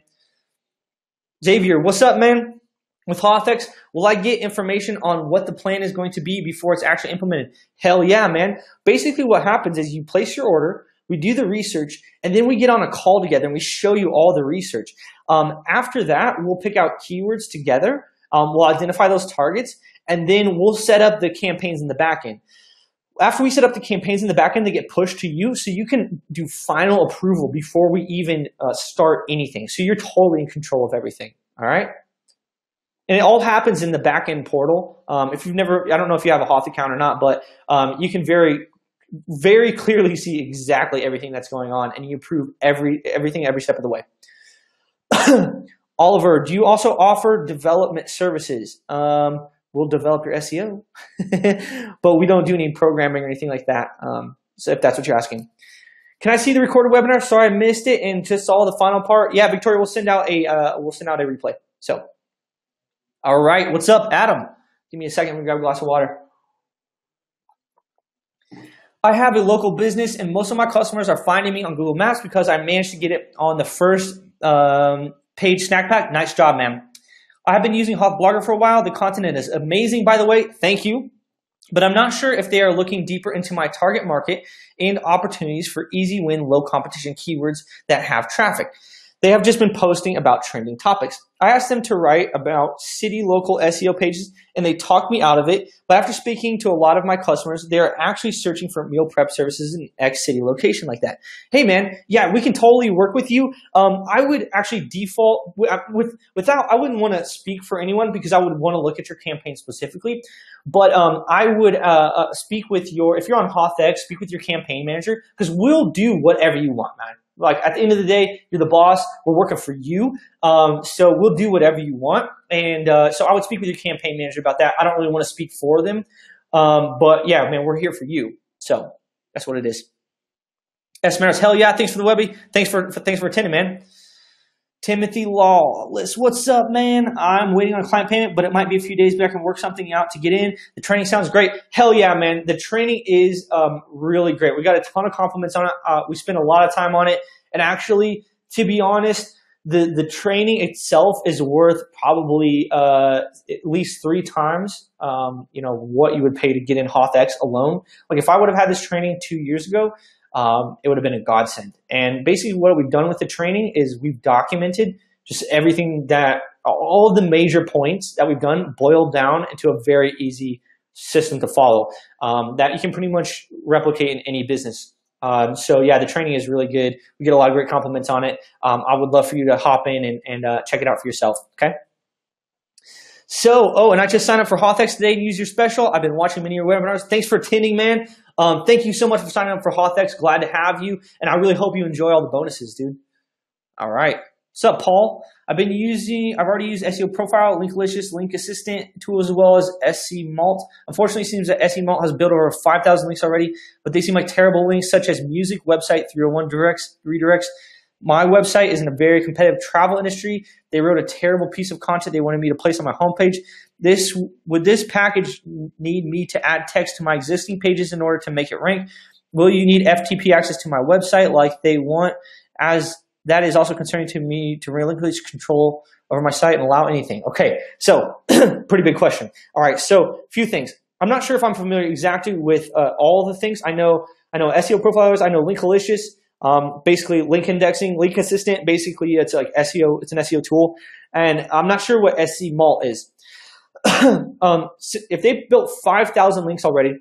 Xavier, what's up, man? With HothX, will I get information on what the plan is going to be before it's actually implemented? Hell yeah, man. Basically what happens is you place your order, we do the research, and then we get on a call together and we show you all the research. After that, we'll pick out keywords together. We'll identify those targets, and then we'll set up the campaigns in the back end. After we set up the campaigns in the back end, they get pushed to you so you can do final approval before we even start anything. So you're totally in control of everything, all right? And it all happens in the back end portal. If you've never, I don't know if you have a Hoth account or not, but you can very clearly see exactly everything that's going on, and you approve everything every step of the way. Oliver, do you also offer development services? We'll develop your SEO, but we don't do any programming or anything like that. So if that's what you're asking. Can I see the recorded webinar? Sorry, I missed it and just saw the final part. Yeah, Victoria, we'll send out a replay. So, all right, what's up, Adam? Give me a second. Let me grab a glass of water. I have a local business, and most of my customers are finding me on Google Maps because I managed to get it on the first page snack pack. Nice job, man. I have been using Hoth Blogger for a while. The content is amazing, by the way. Thank you. But I'm not sure if they are looking deeper into my target market and opportunities for easy win, low competition keywords that have traffic. They have just been posting about trending topics. I asked them to write about city local SEO pages, and they talked me out of it. But after speaking to a lot of my customers, they are actually searching for meal prep services in X city location like that. Hey, man, yeah, we can totally work with you. I would actually default without. I wouldn't want to speak for anyone because I would want to look at your campaign specifically. But I would speak with if you're on HothX, speak with your campaign manager because we'll do whatever you want, man. Like at the end of the day, you're the boss. We're working for you. So we'll do whatever you want. And so I would speak with your campaign manager about that. I don't really want to speak for them. But yeah, man, we're here for you. So that's what it is. Esmeros, hell yeah. Thanks for the Webby. Thanks for attending, man. Timothy Lawless, what's up, man? I'm waiting on a client payment, but it might be a few days, but I can work something out to get in. The training sounds great. Hell yeah, man. The training is really great. We got a ton of compliments on it. We spent a lot of time on it. And actually, to be honest, the training itself is worth probably at least 3 times, what you would pay to get in HothX alone. Like if I would have had this training 2 years ago, it would have been a godsend. And basically what we've done with the training is we've documented just everything all of the major points that we've done boiled down into a very easy system to follow that you can pretty much replicate in any business. So yeah, the training is really good. We get a lot of great compliments on it. I would love for you to hop in and check it out for yourself. Okay. So, oh, and I just signed up for HothX today to use your special. I've been watching many of your webinars. Thanks for attending, man. Thank you so much for signing up for HothX. Glad to have you. And I really hope you enjoy all the bonuses, dude. All right. What's up, Paul? I've already used SEO Profile, Linklicious, Link Assistant tools, as well as SC Malt. Unfortunately, it seems that SC Malt has built over 5,000 links already, but they seem like terrible links such as music, website, 301 redirects. My website is in a very competitive travel industry. They wrote a terrible piece of content they wanted me to place on my homepage. Would this package need me to add text to my existing pages in order to make it rank? Will you need FTP access to my website like they want, as that is also concerning to me to relinquish control over my site and allow anything? Okay, so pretty big question. All right, so a few things. I'm not sure if I'm familiar exactly with all the things. I know SEO Profilers, I know Linklicious. Basically link indexing, link assistant, basically it's like SEO, it's an SEO tool. And I'm not sure what SC Malt is. If they built 5,000 links already,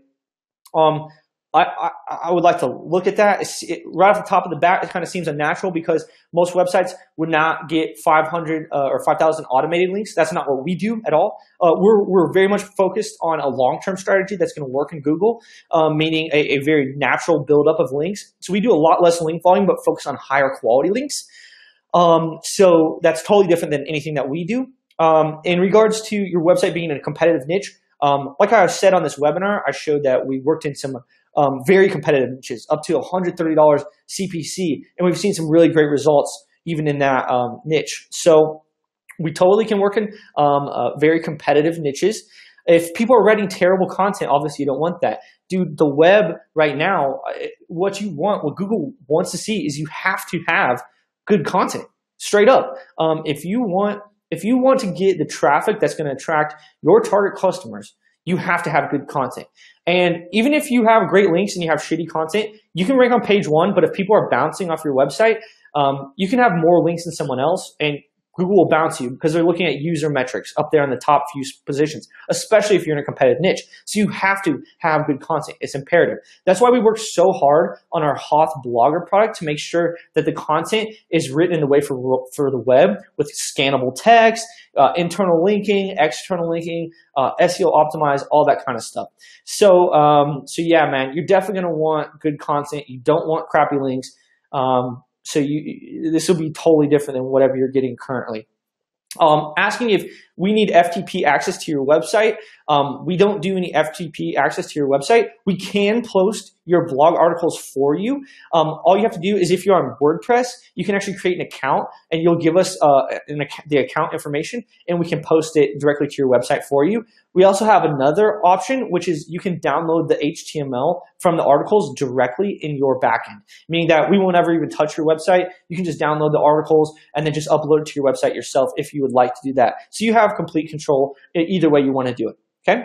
I would like to look at that. Right off the top of the bat, it kind of seems unnatural because most websites would not get 500 or 5,000 automated links. That's not what we do at all. We're very much focused on a long-term strategy that's going to work in Google, meaning a very natural buildup of links. So we do a lot less link volume, but focus on higher quality links. So that's totally different than anything that we do. In regards to your website being in a competitive niche, like I said on this webinar, I showed that we worked in some very competitive niches, up to $130 CPC, and we've seen some really great results even in that niche. So we totally can work in very competitive niches. If people are writing terrible content, obviously you don't want that. Dude, the web right now, what Google wants to see is you have to have good content, straight up. If you want to get the traffic that's going to attract your target customers, you have to have good content. And even if you have great links and you have shitty content, you can rank on page one, but if people are bouncing off your website, you can have more links than someone else, and Google will bounce you because they're looking at user metrics up there in the top few positions, especially if you're in a competitive niche. So you have to have good content. It's imperative. That's why we work so hard on our Hoth Blogger product to make sure that the content is written in the way for the web with scannable text, internal linking, external linking, SEO optimized, all that kind of stuff. So yeah, man, you're definitely going to want good content. You don't want crappy links. So this will be totally different than whatever you're getting currently. Asking if we need FTP access to your website. We don't do any FTP access to your website. We can post your blog articles for you. All you have to do is, if you're on WordPress, you can actually create an account and you'll give us the account information and we can post it directly to your website for you. We also have another option, which is you can download the HTML from the articles directly in your backend, meaning that we won't ever even touch your website. You can just download the articles and then just upload it to your website yourself if you would like to do that. So you have complete control either way you want to do it. Okay.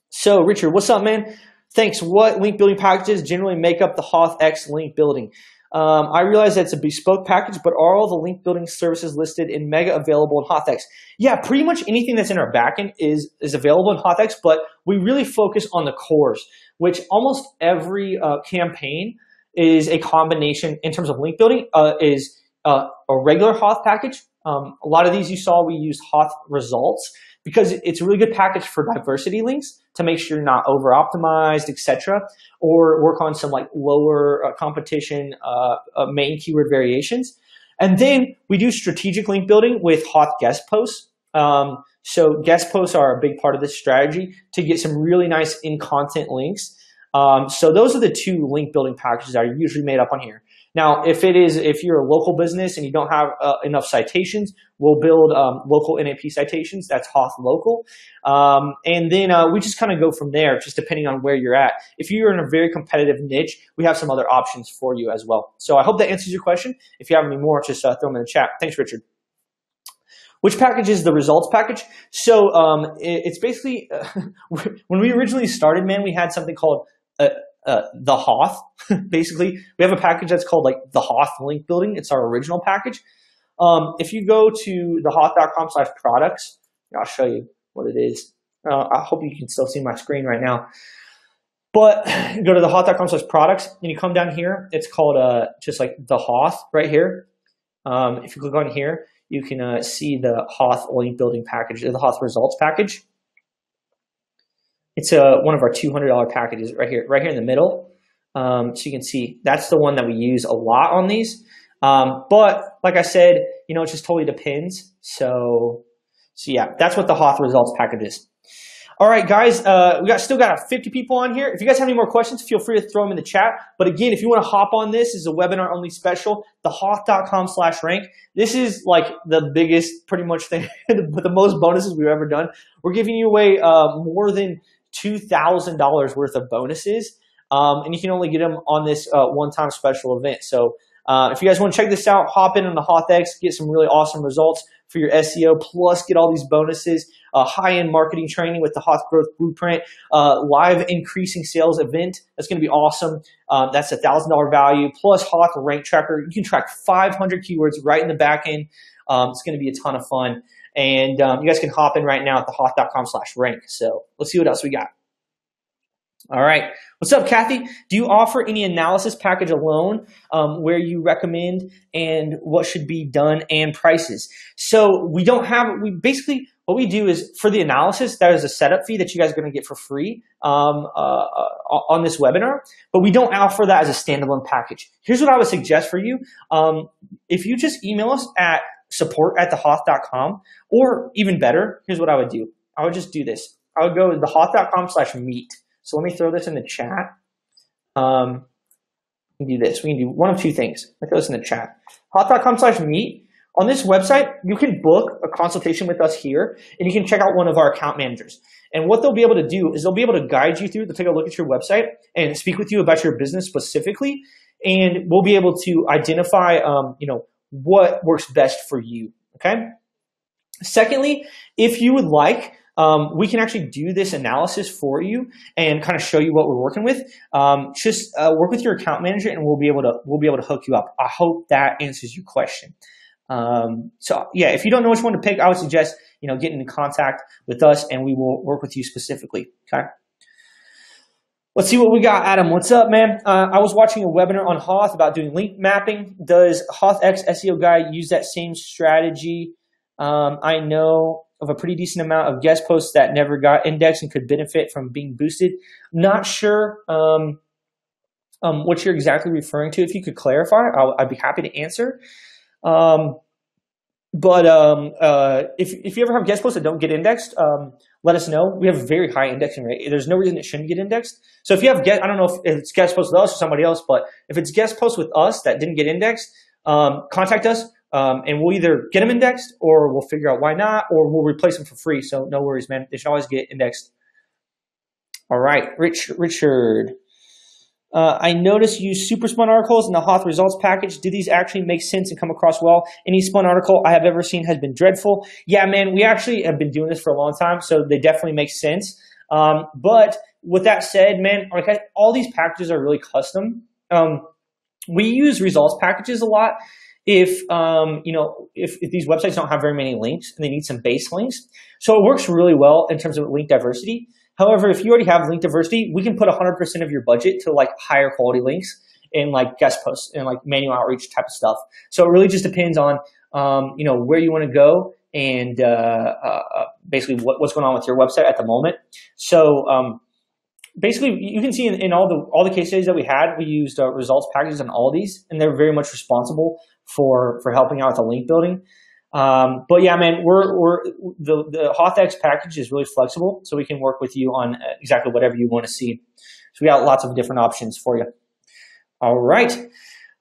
So Richard, what's up, man? Thanks. What link building packages generally make up the HothX link building? I realize that's a bespoke package, but are all the link building services listed in Mega available in HothX? Yeah, pretty much anything that's in our backend is available in HothX, but we really focus on the cores, which almost every campaign is a combination in terms of link building, is a regular Hoth package. A lot of these you saw, we use Hoth results because it's a really good package for diversity links to make sure you're not over optimized, etc., or work on some like lower competition main keyword variations. And then we do strategic link building with Hoth guest posts. So guest posts are a big part of this strategy to get some really nice in-content links. So those are the two link building packages that are usually made up on here. Now, if you're a local business and you don't have enough citations, we'll build local NAP citations. That's Hoth Local. And then we just kind of go from there, just depending on where you're at. If you're in a very competitive niche, we have some other options for you as well. So I hope that answers your question. If you have any more, just throw them in the chat. Thanks, Richard. Which package is the results package? So it's basically, when we originally started, man, we had something called the Hoth. Basically, we have a package that's called like the Hoth link building. It's our original package. If you go to thehoth.com/products, I'll show you what it is. I hope you can still see my screen right now. But go to the hoth.com/products, and you come down here. It's called just like the Hoth right here. If you click on here, you can see the Hoth link building package, the Hoth results package. It's one of our $200 packages right here in the middle. So you can see that's the one that we use a lot on these. But like I said, you know, it just totally depends. So yeah, that's what the Hoth results package is. All right, guys, we still got 50 people on here. If you guys have any more questions, feel free to throw them in the chat. But again, if you want to hop on this, is a webinar only special, the hoth.com/rank. This is like the biggest, pretty much thing, with the most bonuses we've ever done. We're giving you away more than $2,000 worth of bonuses, and you can only get them on this one-time special event. So if you guys want to check this out, hop in on the HothX, get some really awesome results for your SEO, plus get all these bonuses, high-end marketing training with the Hoth Growth Blueprint, live increasing sales event. That's going to be awesome. That's a $1,000 value, plus Hoth Rank Tracker. You can track 500 keywords right in the back end. It's going to be a ton of fun. And you guys can hop in right now at the hoth.com/rank. So let's see what else we got. All right. What's up, Kathy? Do you offer any analysis package alone where you recommend and what should be done and prices? So we don't have, basically, what we do is for the analysis, that is a setup fee that you guys are going to get for free on this webinar, but we don't offer that as a standalone package. Here's what I would suggest for you. If you just email us at support@thehoth.com, or even better, here's what I would do. I would just do this. I would go to thehoth.com/meet. So let me throw this in the chat. We can do this. We can do one of two things. Let me throw this in the chat. Hoth.com/meet. On this website, you can book a consultation with us here, and you can check out one of our account managers. And what they'll be able to do is they'll be able to guide you through, they'll take a look at your website and speak with you about your business specifically, and we'll be able to identify what works best for you, okay? Secondly, if you would like, we can actually do this analysis for you and kind of show you what we're working with. Just work with your account manager, and we'll be able to hook you up. I hope that answers your question. So yeah, if you don't know which one to pick, I would suggest getting in contact with us, and we will work with you specifically. Okay. Let's see what we got. Adam, what's up, man? I was watching a webinar on Hoth about doing link mapping. Does HothX SEO guy use that same strategy? I know of a pretty decent amount of guest posts that never got indexed and could benefit from being boosted. Not sure what you're exactly referring to. If you could clarify, I'd be happy to answer. If you ever have guest posts that don't get indexed, let us know. We have a very high indexing rate. There's no reason it shouldn't get indexed. So if you have I don't know if it's guest posts with us or somebody else, but if it's guest posts with us that didn't get indexed, contact us. And we'll either get them indexed, or we'll figure out why not, or we'll replace them for free. So no worries, man. They should always get indexed. All right, Richard. I noticed you use super spun articles in the Hoth results package. Do these actually make sense and come across well? Any spun article I have ever seen has been dreadful. Yeah, man, we actually have been doing this for a long time, so they definitely make sense. But with that said, man, all these packages are really custom. We use results packages a lot. If these websites don't have very many links and they need some base links. So it works really well in terms of link diversity. However, if you already have link diversity, we can put 100% of your budget to like higher quality links and like guest posts and like manual outreach type of stuff. So it really just depends on, where you want to go and basically what's going on with your website at the moment. So basically, you can see in all the case studies that we had, we used results packages on all these, and they're very much responsible for helping out with the link building. But yeah, man, the HothX package is really flexible, so we can work with you on exactly whatever you want to see. So we got lots of different options for you. All right,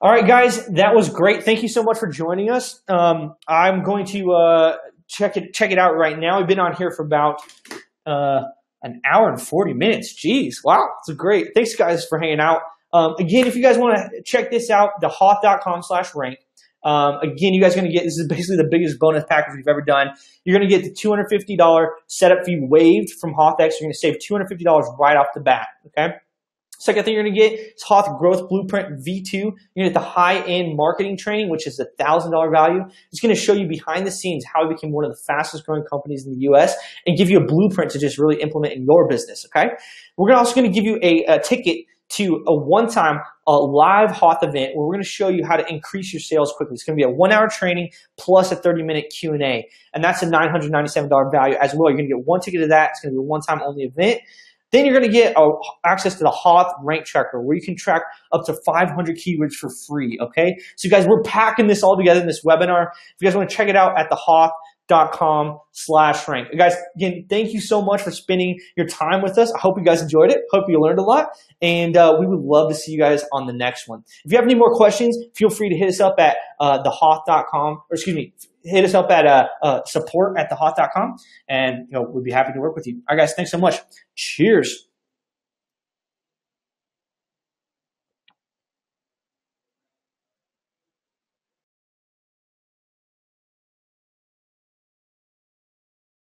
guys, that was great. Thank you so much for joining us. I'm going to check it out right now. We've been on here for about an hour and 40 minutes. Jeez, wow, it's great. Thanks, guys, for hanging out. Again, if you guys want to check this out, the hoth.com/rank. Again, you guys are going to get, this is basically the biggest bonus package we've ever done. You're going to get the $250 setup fee waived from HothX. You're going to save $250 right off the bat, okay? Second thing you're going to get is Hoth Growth Blueprint V2. You're going to get the high-end marketing training, which is $1,000 value. It's going to show you behind the scenes how we became one of the fastest growing companies in the U.S. and give you a blueprint to just really implement in your business, okay? We're also going to give you a ticket to a one-time live Hoth event where we're going to show you how to increase your sales quickly. It's going to be a 1-hour training plus a 30-minute Q&A, and that's a $997 value as well. You're going to get one ticket to that. It's going to be a one-time only event. Then you're going to get access to the Hoth Rank Tracker where you can track up to 500 keywords for free, okay? So guys, we're packing this all together in this webinar. If you guys want to check it out at thehoth.com/rank. Guys, again, thank you so much for spending your time with us. I hope you guys enjoyed it. Hope you learned a lot. And we would love to see you guys on the next one. If you have any more questions, feel free to hit us up at thehoth.com, or excuse me, hit us up at support@thehoth.com, and we'd be happy to work with you. All right, guys, thanks so much. Cheers.